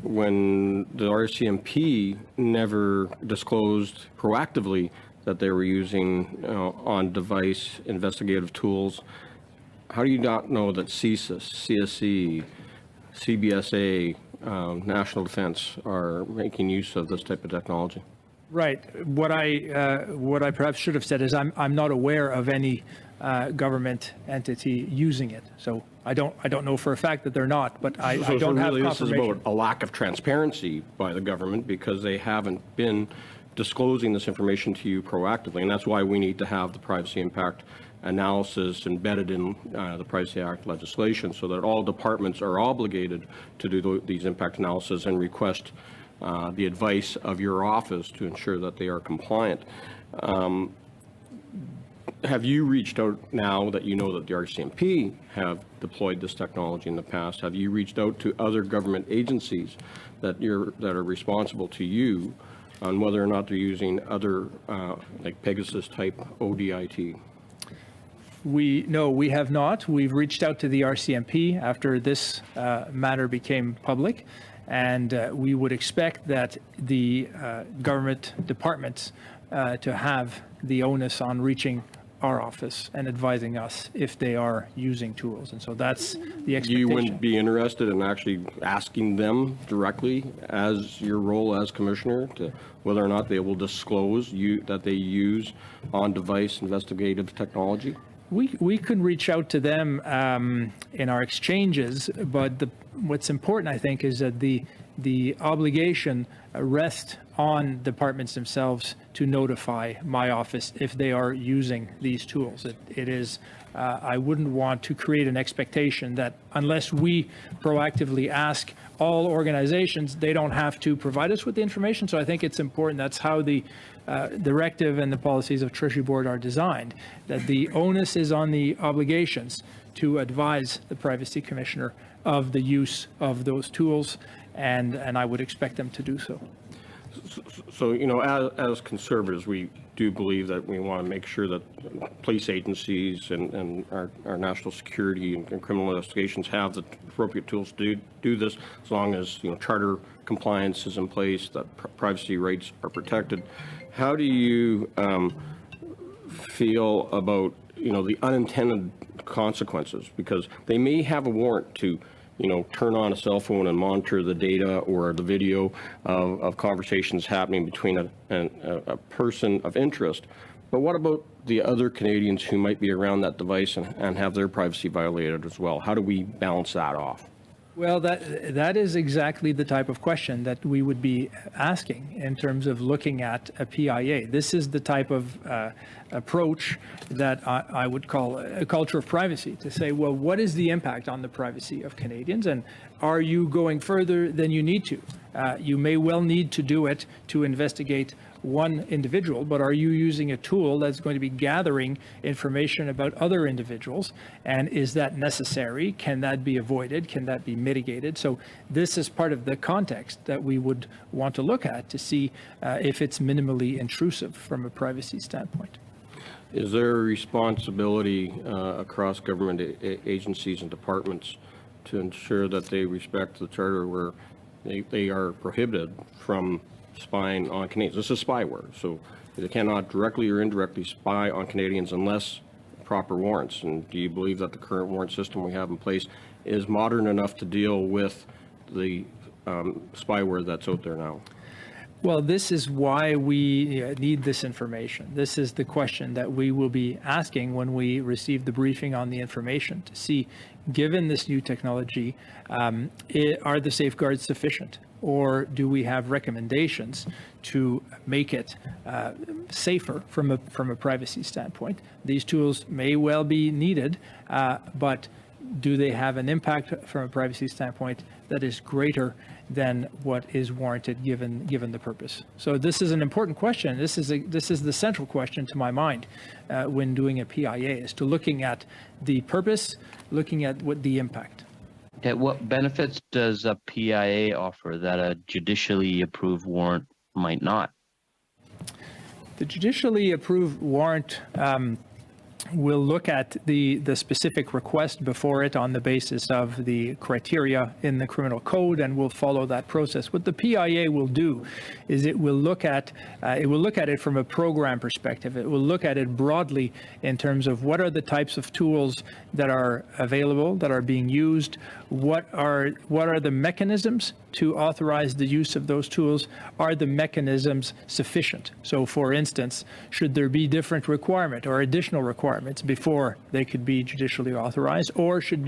when the RCMP never disclosed proactively that they were using on-device investigative tools? How do you not know that CSIS, CSE, CBSA, National Defense are making use of this type of technology? Right. What I perhaps should have said is I'm not aware of any government entity using it. So I don't know for a fact that they're not, but I don't have confirmation. This is about a lack of transparency by the government because they haven't been disclosing this information to you proactively, and that's why we need to have the privacy impact analysis embedded in the Privacy Act legislation so that all departments are obligated to do these impact analysis and request the advice of your office to ensure that they are compliant. Have you reached out now that you know that the RCMP have deployed this technology in the past? Have you reached out to other government agencies that are responsible to you on whether or not they're using other like Pegasus type ODIT? No, we have not. We've reached out to the RCMP after this matter became public, and we would expect that the government departments to have the onus on reaching our office and advising us if they are using tools. And so that's the expectation. You wouldn't be interested in actually asking them directly as your role as commissioner to whether or not they will disclose that they use on-device investigative technology? We can reach out to them in our exchanges, but what's important, I think, is that the obligation rests on departments themselves to notify my office if they are using these tools. It is, I wouldn't want to create an expectation that unless we proactively ask all organizations, they don't have to provide us with the information. So I think it's important. That's how the directive and the policies of Treasury Board are designed, that the onus is on the obligations to advise the Privacy Commissioner of the use of those tools, and I would expect them to do so. So, as conservatives, we do believe that we want to make sure that police agencies and our national security and criminal investigations have the appropriate tools to do this, as long as charter compliance is in place, that privacy rights are protected. How do you feel about the unintended consequences? Because they may have a warrant to turn on a cell phone and monitor the data or the video of conversations happening between a person of interest. But what about the other Canadians who might be around that device and have their privacy violated as well? How do we balance that off? Well, that is exactly the type of question that we would be asking in terms of looking at a PIA. This is the type of approach that I would call a culture of privacy, to say, well, what is the impact on the privacy of Canadians, and are you going further than you need to? You may well need to do it to investigate one individual, but are you using a tool that's going to be gathering information about other individuals? And is that necessary? Can that be avoided? Can that be mitigated? So this is part of the context that we would want to look at to see if it's minimally intrusive from a privacy standpoint. Is there a responsibility across government agencies and departments to ensure that they respect the charter where they are prohibited from spying on Canadians? This is spyware, so they cannot directly or indirectly spy on Canadians unless proper warrants. And do you believe that the current warrant system we have in place is modern enough to deal with the spyware that's out there now? Well, this is why we need this information. This is the question that we will be asking when we receive the briefing on the information to see, given this new technology, are the safeguards sufficient? Or do we have recommendations to make it safer from a privacy standpoint? These tools may well be needed, but do they have an impact from a privacy standpoint that is greater than what is warranted given the purpose? So this is an important question. This is the central question to my mind when doing a PIA, is to looking at the purpose, looking at what the impact. What benefits does a PIA offer that a judicially approved warrant might not? The judicially approved warrant will look at the specific request before it on the basis of the criteria in the criminal code, and will follow that process. What the PIA will do is it will look at it from a program perspective. It will look at it broadly in terms of what are the types of tools that are available, that are being used, what are the mechanisms to authorize the use of those tools, are the mechanisms sufficient? So for instance, should there be different requirement or additional requirements before they could be judicially authorized, or should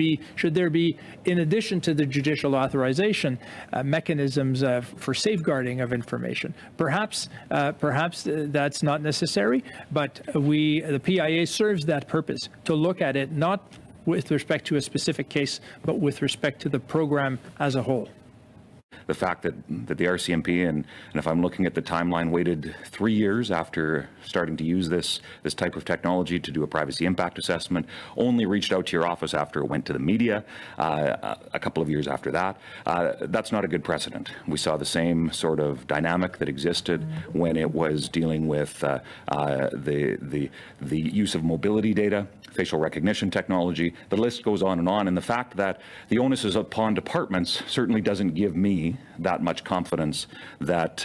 there be, in addition to the judicial authorization, mechanisms for safeguarding of information? Perhaps that's not necessary, but the PIA serves that purpose, to look at it not with respect to a specific case, but with respect to the program as a whole. The fact that the RCMP, and if I'm looking at the timeline, waited 3 years after starting to use this type of technology to do a privacy impact assessment, only reached out to your office after it went to the media a couple of years after that, that's not a good precedent. We saw the same sort of dynamic that existed when it was dealing with the use of mobility data, facial recognition technology. The list goes on, and the fact that the onus is upon departments certainly doesn't give me that much confidence that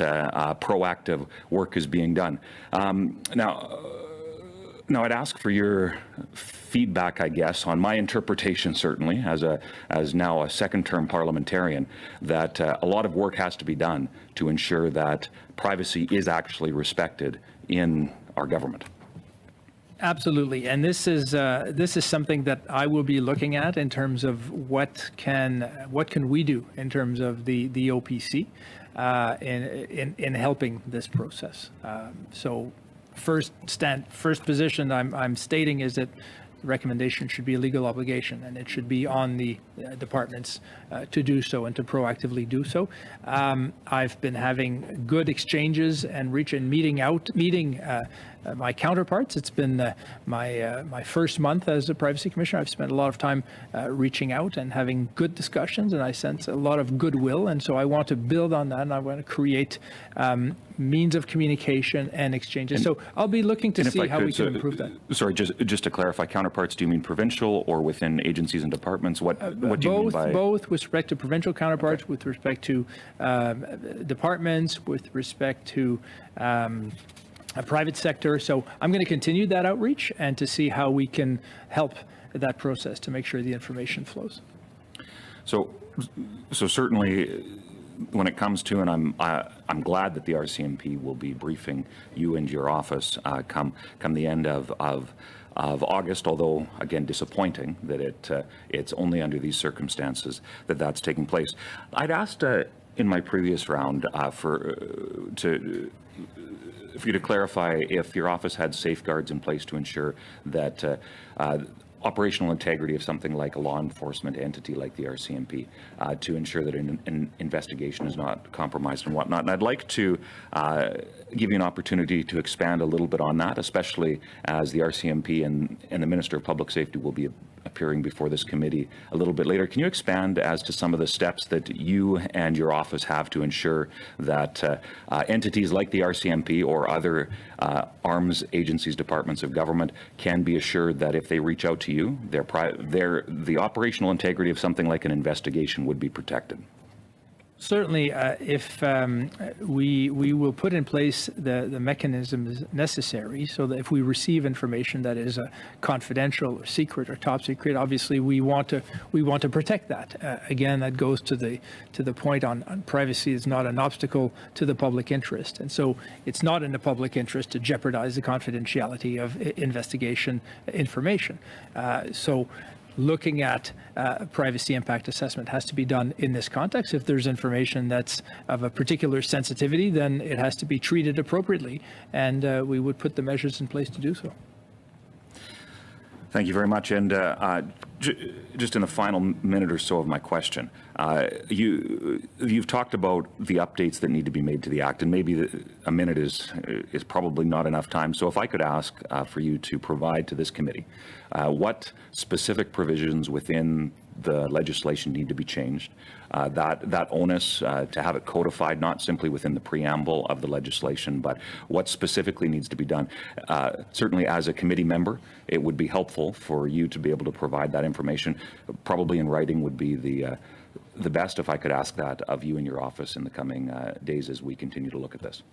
proactive work is being done. Now, I'd ask for your feedback, I guess, on my interpretation, certainly, as now a second-term parliamentarian, that a lot of work has to be done to ensure that privacy is actually respected in our government. Absolutely, and this is something that I will be looking at in terms of what can we do in terms of the OPC in helping this process. So first position I'm stating is that the recommendation should be a legal obligation, and it should be on the departments to do so and to proactively do so. I've been having good exchanges and meeting my counterparts. It's been my first month as a privacy commissioner. I've spent a lot of time reaching out and having good discussions, and I sense a lot of goodwill, and so I want to build on that, and I want to create means of communication and exchanges. So I'll be looking to see how we can improve that. Sorry, just to clarify, counterparts, do you mean provincial or within agencies and departments? What do you mean by? Both, with respect to provincial counterparts, with respect to departments, with respect to a private sector. So I'm going to continue that outreach and to see how we can help that process to make sure the information flows. So certainly, when it comes to, and I'm glad that the RCMP will be briefing you and your office come the end of August, although again disappointing that it's only under these circumstances that's taking place. I'd asked in my previous round for you to clarify if your office had safeguards in place to ensure that operational integrity of something like a law enforcement entity like the RCMP, to ensure that an investigation is not compromised and whatnot. And I'd like to give you an opportunity to expand a little bit on that, especially as the RCMP and the Minister of Public Safety will be appearing before this committee a little bit later. Can you expand as to some of the steps that you and your office have to ensure that entities like the RCMP or other arms agencies, departments of government can be assured that if they reach out to you, the operational integrity of something like an investigation would be protected? certainly, if we will put in place the mechanisms necessary so that if we receive information that is confidential or secret or top secret, obviously we want to protect that. Again, that goes to the point on privacy is not an obstacle to the public interest, and so it's not in the public interest to jeopardize the confidentiality of investigation information. So looking at privacy impact assessment has to be done in this context. If there's information that's of a particular sensitivity, then it has to be treated appropriately, and we would put the measures in place to do so. Thank you very much. And just in the final minute or so of my question, you've talked about the updates that need to be made to the Act, and maybe a minute is probably not enough time. So if I could ask for you to provide to this committee what specific provisions within the legislation need to be changed, that onus to have it codified, not simply within the preamble of the legislation, but what specifically needs to be done. Certainly as a committee member, it would be helpful for you to be able to provide that information. Probably in writing would be the best, if I could ask that of you and your office in the coming days as we continue to look at this.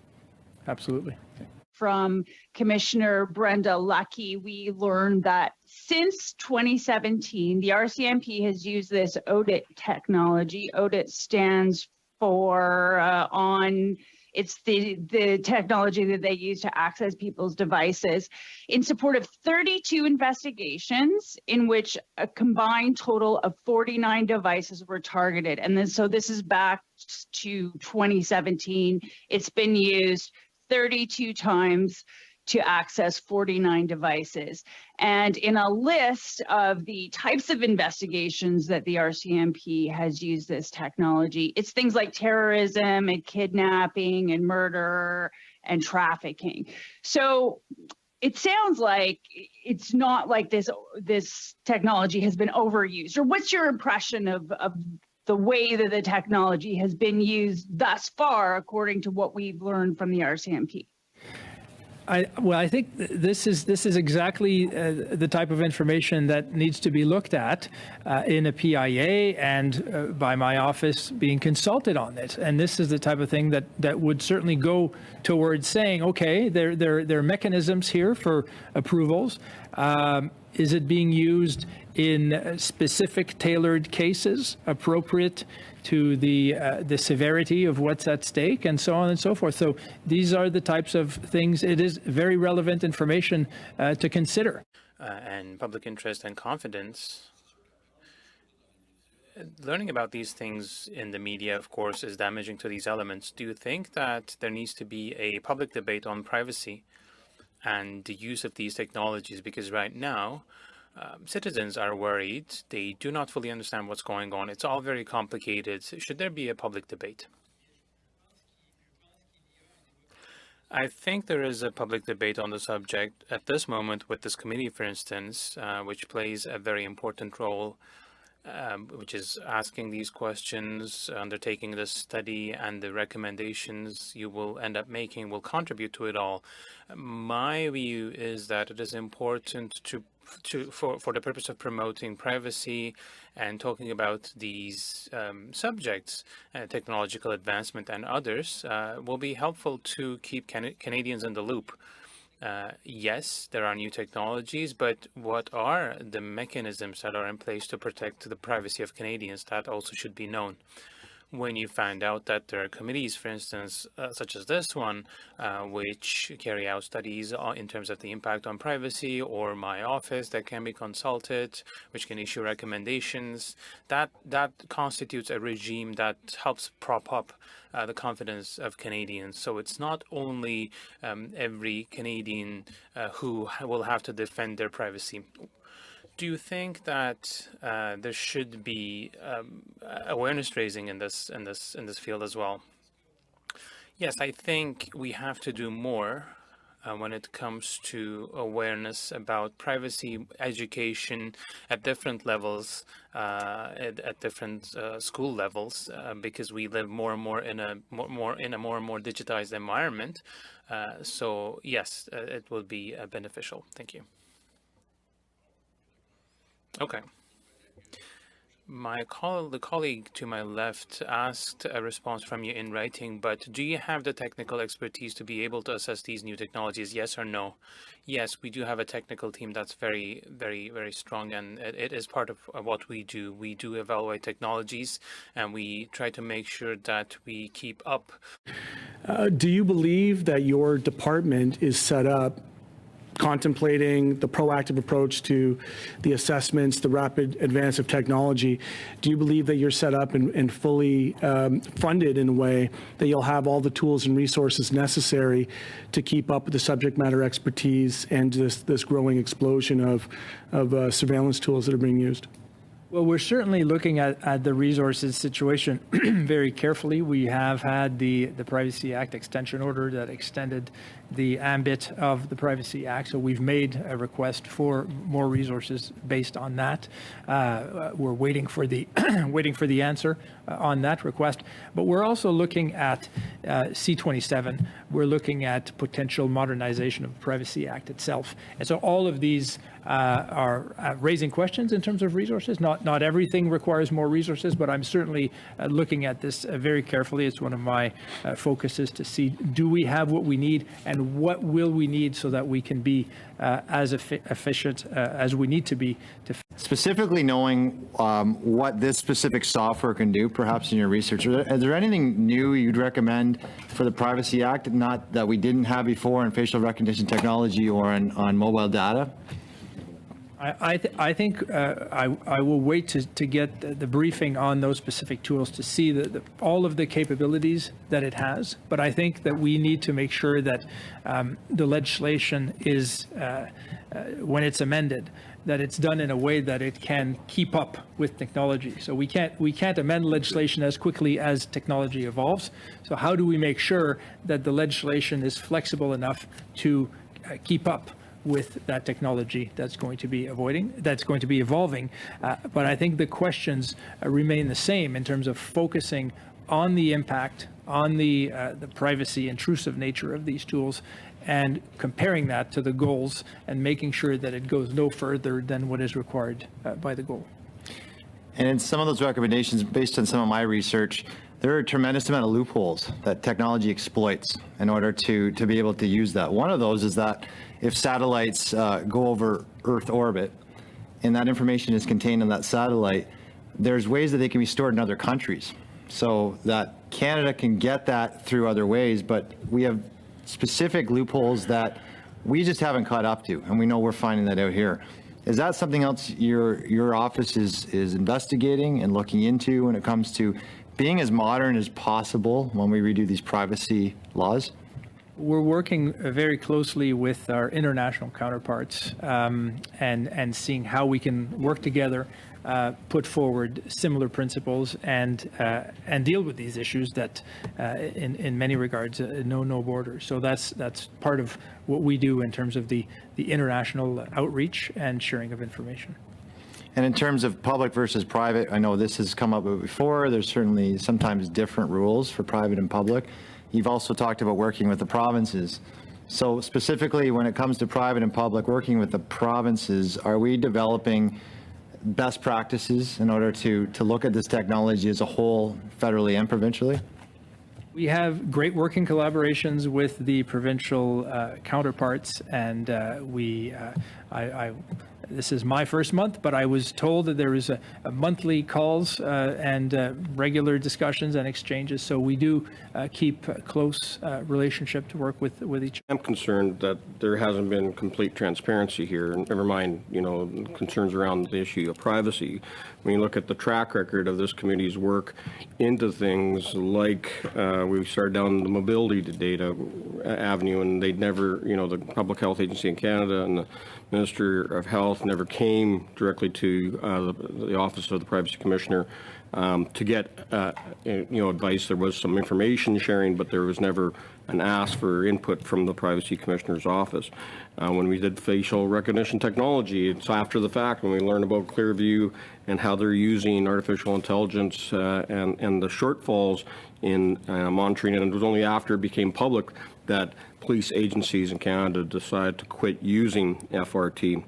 Absolutely. Okay. From Commissioner Brenda Lucky, we learned that since 2017, the RCMP has used this ODIT technology. ODIT stands for it's the technology that they use to access people's devices in support of 32 investigations in which a combined total of 49 devices were targeted. And then, so this is back to 2017. It's been used 32 times to access 49 devices. And in a list of the types of investigations that the RCMP has used this technology, it's things like terrorism and kidnapping and murder and trafficking. So it sounds like it's not like this technology has been overused. Or what's your impression of the way that the technology has been used thus far, according to what we've learned from the RCMP? I think this is exactly the type of information that needs to be looked at in a PIA and by my office being consulted on it. And this is the type of thing that would certainly go towards saying, okay, there are mechanisms here for approvals. Is it being used in specific tailored cases appropriate to the severity of what's at stake, and so on and so forth? So these are the types of things. It is very relevant information to consider. And public interest and confidence. Learning about these things in the media, of course, is damaging to these elements. Do you think that there needs to be a public debate on privacy and the use of these technologies? Because right now, citizens are worried. They do not fully understand what's going on. It's all very complicated. Should there be a public debate? I think there is a public debate on the subject at this moment with this committee, for instance, which plays a very important role, which is asking these questions, undertaking this study, and the recommendations you will end up making will contribute to it all. My view is that it is important for the purpose of promoting privacy and talking about these subjects, technological advancement and others, will be helpful to keep Canadians in the loop. Yes, there are new technologies, but what are the mechanisms that are in place to protect the privacy of Canadians? That also should be known. When you find out that there are committees, for instance, such as this one, which carry out studies in terms of the impact on privacy, or my office that can be consulted, which can issue recommendations, that constitutes a regime that helps prop up the confidence of Canadians. So it's not only every Canadian who will have to defend their privacy. Do you think that there should be awareness raising in this field as well? Yes, I think we have to do more when it comes to awareness about privacy, education at different levels, at different school levels, because we live more and more in a more and more digitized environment. So yes, it will be beneficial. Thank you. Okay. The colleague to my left asked a response from you in writing, but do you have the technical expertise to be able to assess these new technologies, yes or no? Yes, we do have a technical team that's very, very, very strong, and it is part of what we do. We do evaluate technologies, and we try to make sure that we keep up. Do you believe that your department is set up contemplating the proactive approach to the assessments, the rapid advance of technology? Do you believe that you're set up and fully funded in a way that you'll have all the tools and resources necessary to keep up with the subject matter expertise and this growing explosion of surveillance tools that are being used? Well, we're certainly looking at the resources situation very carefully. We have had the Privacy Act extension order that extended the ambit of the Privacy Act, so we've made a request for more resources based on that. We're waiting for the answer on that request, but we're also looking at C27. We're looking at potential modernization of the Privacy Act itself, and so all of these are raising questions in terms of resources. Not everything requires more resources, but I'm certainly looking at this very carefully. It's one of my focuses to see, do we have what we need, and what will we need so that we can be as efficient as we need to be. Specifically knowing what this specific software can do, perhaps in your research, is there anything new you'd recommend for the Privacy Act, not that we didn't have before in facial recognition technology or on mobile data? I think I will wait to get the briefing on those specific tools to see all of the capabilities that it has. But I think that we need to make sure that the legislation is, when it's amended, that it's done in a way that it can keep up with technology. So we can't amend legislation as quickly as technology evolves. So how do we make sure that the legislation is flexible enough to keep up with that technology that's going to be evolving. But I think the questions remain the same in terms of focusing on the impact, on the privacy intrusive nature of these tools, and comparing that to the goals and making sure that it goes no further than what is required by the goal. And in some of those recommendations, based on some of my research, there are a tremendous amount of loopholes that technology exploits in order to be able to use that. One of those is that if satellites go over Earth orbit and that information is contained in that satellite, there's ways that they can be stored in other countries. So that Canada can get that through other ways, but we have specific loopholes that we just haven't caught up to, and we know we're finding that out here. Is that something else your office is investigating and looking into when it comes to being as modern as possible when we redo these privacy laws? We're working very closely with our international counterparts and seeing how we can work together, put forward similar principles, and deal with these issues that, in many regards, know no borders. So that's part of what we do in terms of the international outreach and sharing of information. And in terms of public versus private, I know this has come up before. There's certainly sometimes different rules for private and public. You've also talked about working with the provinces. So specifically when it comes to private and public, working with the provinces, are we developing best practices in order to look at this technology as a whole, federally and provincially? We have great working collaborations with the provincial counterparts, and this is my first month, but I was told that there is a monthly calls and regular discussions and exchanges. So we do keep a close relationship to work with each other. I'm concerned that there hasn't been complete transparency here, and never mind, concerns around the issue of privacy. When you look at the track record of this committee's work into things like we started down the mobility data avenue, and they'd never, the Public Health Agency in Canada and the Minister of Health never came directly to the Office of the Privacy Commissioner to get advice. There was some information sharing, but there was never an ask for input from the Privacy Commissioner's office. When we did facial recognition technology, it's after the fact when we learned about Clearview and how they're using artificial intelligence and the shortfalls in monitoring, and it was only after it became public that police agencies in Canada decided to quit using FRT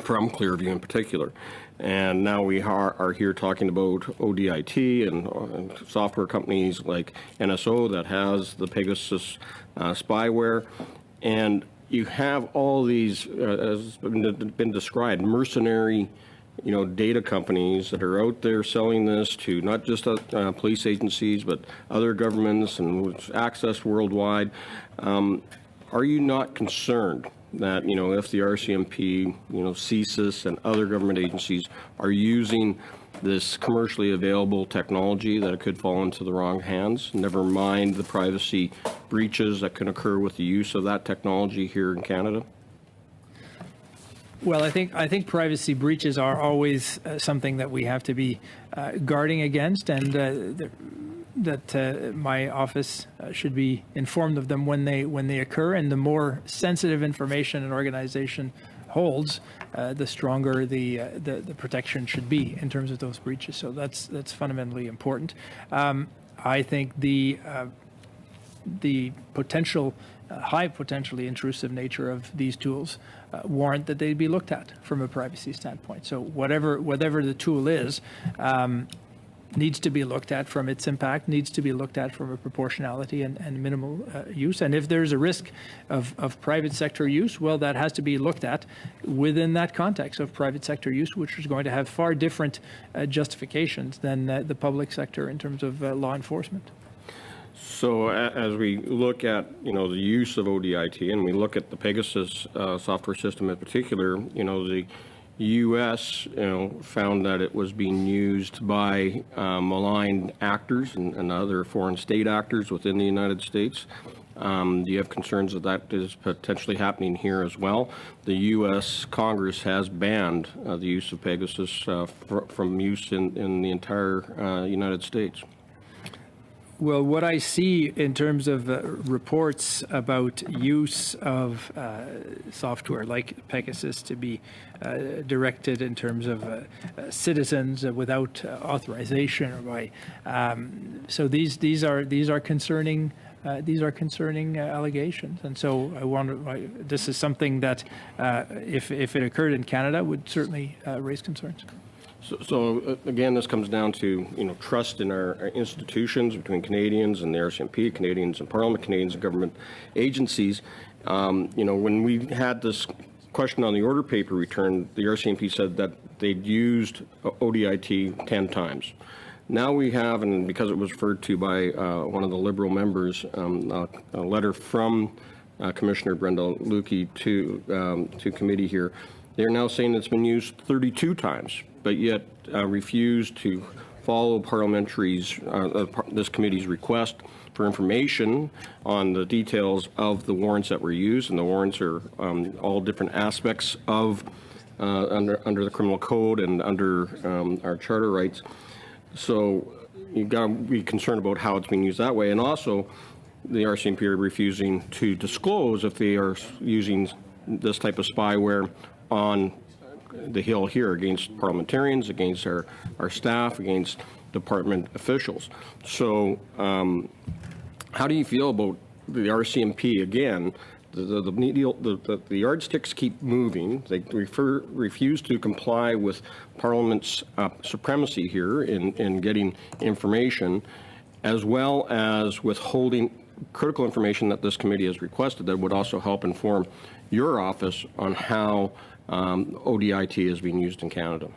from Clearview in particular. And now we are here talking about ODIT and software companies like NSO that has the Pegasus spyware. And you have all these, as been described, mercenary data companies that are out there selling this to not just police agencies, but other governments and access worldwide. Are you not concerned that, if the RCMP, CSIS and other government agencies are using this commercially available technology, that it could fall into the wrong hands, never mind the privacy breaches that can occur with the use of that technology here in Canada? Well, I think privacy breaches are always something that we have to be guarding against, and that my office should be informed of them when they occur. And the more sensitive information an organization holds, the stronger the protection should be in terms of those breaches. So that's fundamentally important. I think the potential high potentially intrusive nature of these tools warrant that they be looked at from a privacy standpoint. So whatever the tool is, needs to be looked at from its impact, needs to be looked at from a proportionality and minimal use. And if there's a risk of private sector use, well, that has to be looked at within that context of private sector use, which is going to have far different justifications than the public sector in terms of law enforcement. So as we look at, the use of ODIT, and we look at the Pegasus software system in particular, the U.S. Found that it was being used by malign actors and other foreign state actors within the United States. Do you have concerns that is potentially happening here as well? The U.S. Congress has banned the use of Pegasus from use in the entire United States. Well, what I see in terms of reports about use of software like Pegasus to be directed in terms of citizens without authorization or by, so these are concerning. These are concerning allegations, and so I wonder. This is something that, if it occurred in Canada, would certainly raise concerns. So again, this comes down to trust in our institutions between Canadians and the RCMP, Canadians and Parliament, Canadians and government agencies. When we had this question on the order paper return, the RCMP said that they'd used ODIT 10 times. Now we have, and because it was referred to by one of the Liberal members, a letter from Commissioner Brenda Lukey to committee here. They're now saying it's been used 32 times, but yet refused to follow this committee's request for information on the details of the warrants that were used, and the warrants are all different aspects of under the criminal code and under our charter rights. So you've got to be concerned about how it's being used that way, and also the RCMP are refusing to disclose if they are using this type of spyware on the Hill here against parliamentarians, against our staff, against department officials. So how do you feel about the RCMP again? The yardsticks keep moving. They refuse to comply with Parliament's supremacy here in getting information, as well as withholding critical information that this committee has requested that would also help inform your office on how ODIT is being used in Canada.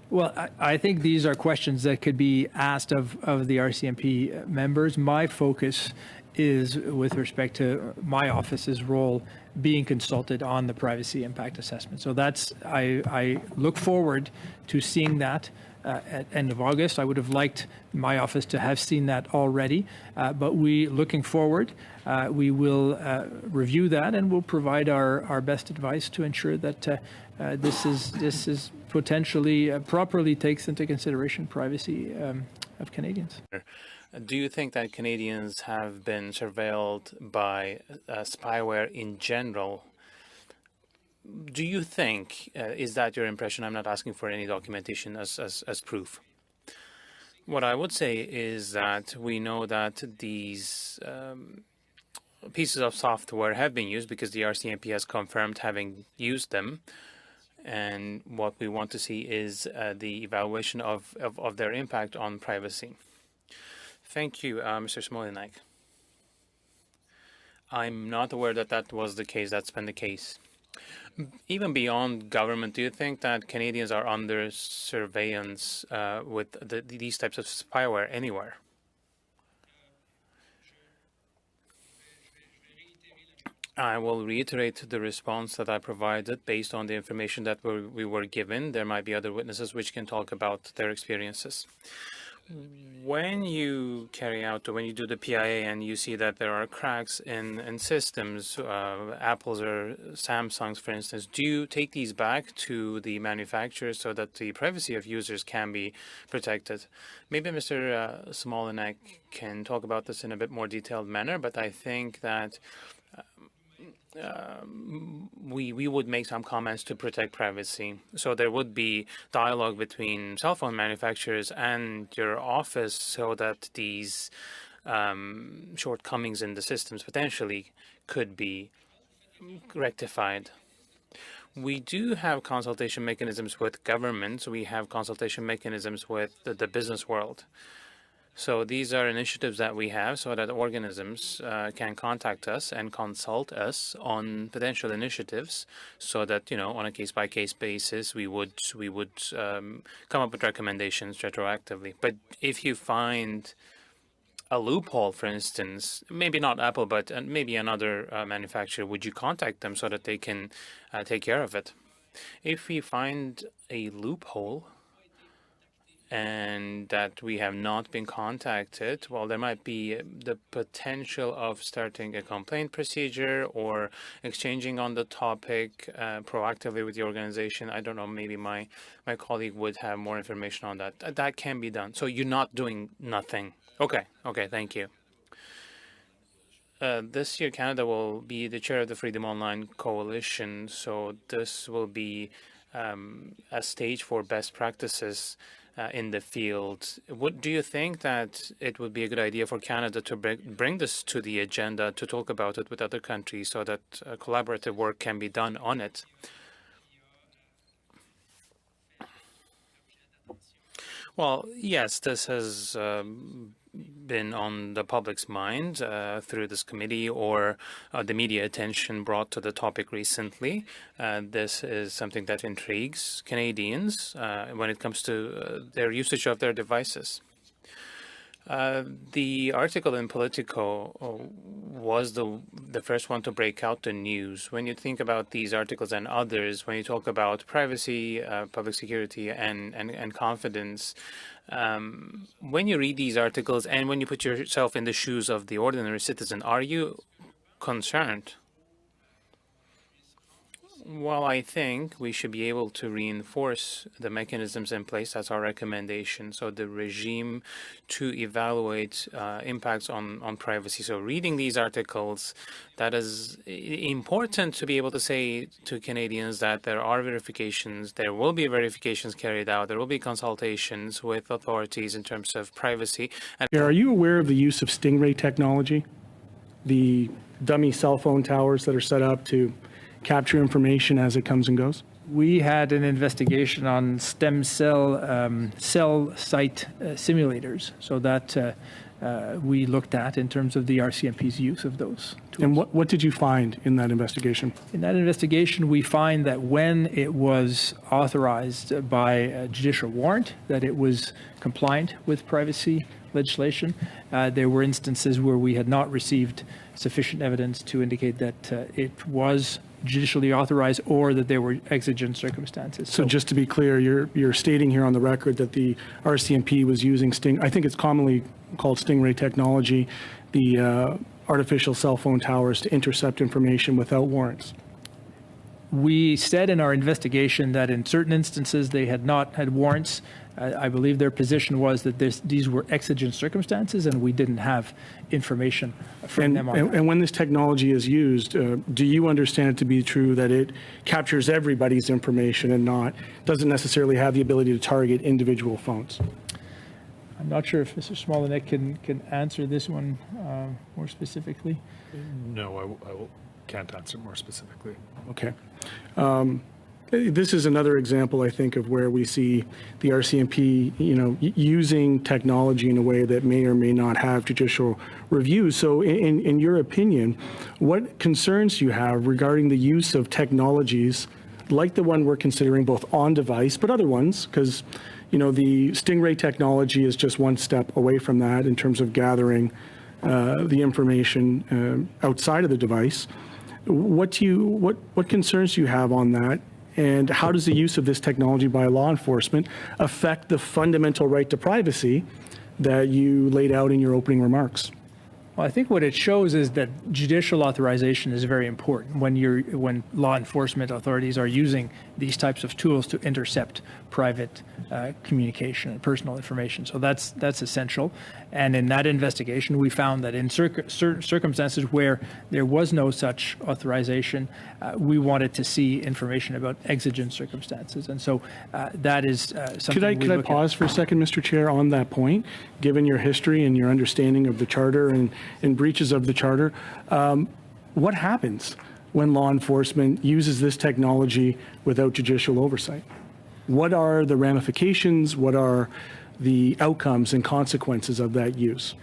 Well, I think these are questions that could be asked of the RCMP members. My focus is with respect to my office's role being consulted on the privacy impact assessment. So that's, I look forward to seeing that at end of August. I would have liked my office to have seen that already, but looking forward, we will review that and we'll provide our best advice to ensure that this is potentially properly takes into consideration privacy of Canadians. Do you think that Canadians have been surveilled by spyware in general? Do you think, is that your impression? I'm not asking for any documentation as proof. What I would say is that we know that these pieces of software have been used because the RCMP has confirmed having used them. And what we want to see is the evaluation of their impact on privacy. Thank you, Mr. Smolynec. I'm not aware that that was the case. That's been the case. Even beyond government, do you think that Canadians are under surveillance with these types of spyware anywhere? I will reiterate the response that I provided based on the information that we were given. There might be other witnesses which can talk about their experiences. When you carry out, or when you do the PIA and you see that there are cracks in systems, Apple's or Samsung's, for instance, do you take these back to the manufacturers so that the privacy of users can be protected? Maybe Mr. Smolynec can talk about this in a bit more detailed manner, but I think that we would make some comments to protect privacy. So there would be dialogue between cell phone manufacturers and your office so that these shortcomings in the systems potentially could be rectified. We do have consultation mechanisms with governments. We have consultation mechanisms with the business world. So these are initiatives that we have so that organisms can contact us and consult us on potential initiatives so that, you know, on a case-by-case basis, we would come up with recommendations retroactively. But if you find a loophole, for instance, maybe not Apple, but maybe another manufacturer, would you contact them so that they can take care of it? If we find a loophole, and that we have not been contacted, well, there might be the potential of starting a complaint procedure or exchanging on the topic proactively with the organization. I don't know, maybe my colleague would have more information on that. That can be done. So you're not doing nothing. Okay, thank you. This year, Canada will be the chair of the Freedom Online Coalition, so this will be a stage for best practices in the field. Do you think that it would be a good idea for Canada to bring this to the agenda, to talk about it with other countries so that collaborative work can be done on it? Well, yes, this has been on the public's mind through this committee or the media attention brought to the topic recently. This is something that intrigues Canadians when it comes to their usage of their devices. The article in Politico was the first one to break out the news. When you think about these articles and others, when you talk about privacy, public security, and confidence, when you read these articles and when you put yourself in the shoes of the ordinary citizen, are you concerned? Well, I think we should be able to reinforce the mechanisms in place. That's our recommendation. So the regime to evaluate impacts on privacy. So reading these articles, that is important to be able to say to Canadians that there are verifications, there will be verifications carried out, there will be consultations with authorities in terms of privacy. And Are you aware of the use of Stingray technology? The dummy cell phone towers that are set up to capture information as it comes and goes? We had an investigation on stem cell site simulators, so that we looked at in terms of the RCMP's use of those tools. And what did you find in that investigation? In that investigation, we find that when it was authorized by a judicial warrant, that it was compliant with privacy legislation. There were instances where we had not received sufficient evidence to indicate that it was judicially authorized or that there were exigent circumstances. So just to be clear, you're stating here on the record that the RCMP was using I think it's commonly called Stingray technology, the artificial cell phone towers to intercept information without warrants. We said in our investigation that in certain instances they had not had warrants. I believe their position was that these were exigent circumstances and we didn't have information from them on that. And when this technology is used, do you understand it to be true that it captures everybody's information and doesn't necessarily have the ability to target individual phones? I'm not sure if Mr. Smolynec can answer this one more specifically. No, I can't answer more specifically. Okay. this is another example, I think, of where we see the RCMP, using technology in a way that may or may not have judicial review. So in your opinion, what concerns do you have regarding the use of technologies like the one we're considering, both on device, but other ones, because, the Stingray technology is just one step away from that in terms of gathering the information outside of the device. What concerns do you have on that? And how does the use of this technology by law enforcement affect the fundamental right to privacy that you laid out in your opening remarks? Well, I think what it shows is that judicial authorization is very important when law enforcement authorities are using these types of tools to intercept private communication and personal information. So that's essential. And in that investigation, we found that in certain circumstances where there was no such authorization, we wanted to see information about exigent circumstances. And so that is something Could I pause for a second, Mr. Chair, on that point? Given your history and your understanding of the Charter and breaches of the Charter, what happens when law enforcement uses this technology without judicial oversight? What are the ramifications? What are the outcomes and consequences of that use?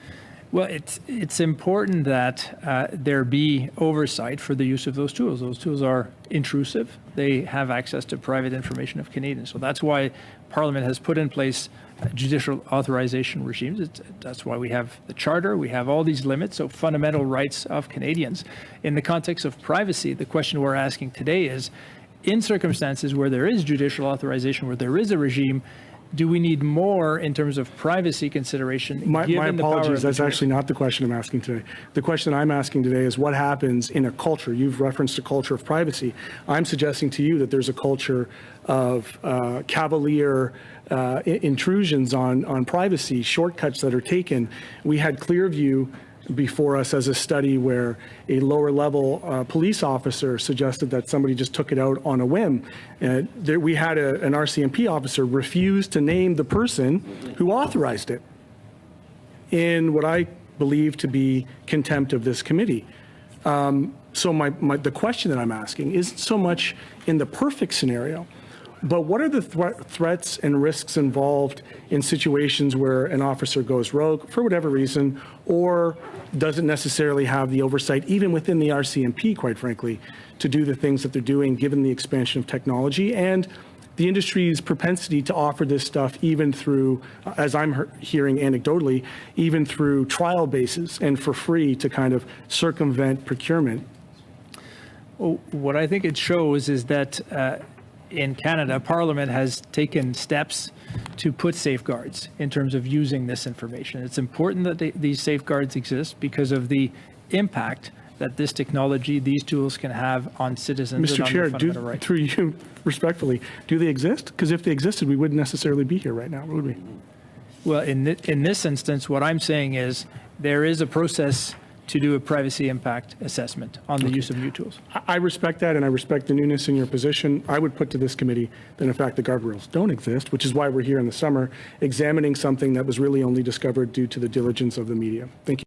Well, it's important that there be oversight for the use of those tools. Those tools are intrusive. They have access to private information of Canadians. So that's why Parliament has put in place judicial authorization regimes. That's why we have the Charter. We have all these limits, so fundamental rights of Canadians. In the context of privacy, the question we're asking today is, in circumstances where there is judicial authorization, where there is a regime, do we need more in terms of privacy consideration? My apologies, that's actually not the question I'm asking today. The question I'm asking today is what happens in a culture. You've referenced a culture of privacy. I'm suggesting to you that there's a culture of cavalier intrusions on privacy, shortcuts that are taken. We had Clearview before us as a study where a lower level police officer suggested that somebody just took it out on a whim. We had an RCMP officer refuse to name the person who authorized it in what I believe to be contempt of this committee. So the question that I'm asking isn't so much in the perfect scenario, but what are the threats and risks involved in situations where an officer goes rogue for whatever reason, or doesn't necessarily have the oversight, even within the RCMP, quite frankly, to do the things that they're doing, given the expansion of technology and the industry's propensity to offer this stuff even through, as I'm hearing anecdotally, even through trial bases and for free to kind of circumvent procurement? Well, what I think it shows is that in Canada, Parliament has taken steps to put safeguards in terms of using this information. It's important that these safeguards exist because of the impact that this technology, these tools can have on citizens. Mr. Chair, through you, respectfully, do they exist? Because if they existed, we wouldn't necessarily be here right now, would we? Well, in this instance, what I'm saying is there is a process to do a privacy impact assessment on the use of new tools. I respect that, and I respect the newness in your position. I would put to this committee that, in fact, the guardrails don't exist, which is why we're here in the summer examining something that was really only discovered due to the diligence of the media. Thank you.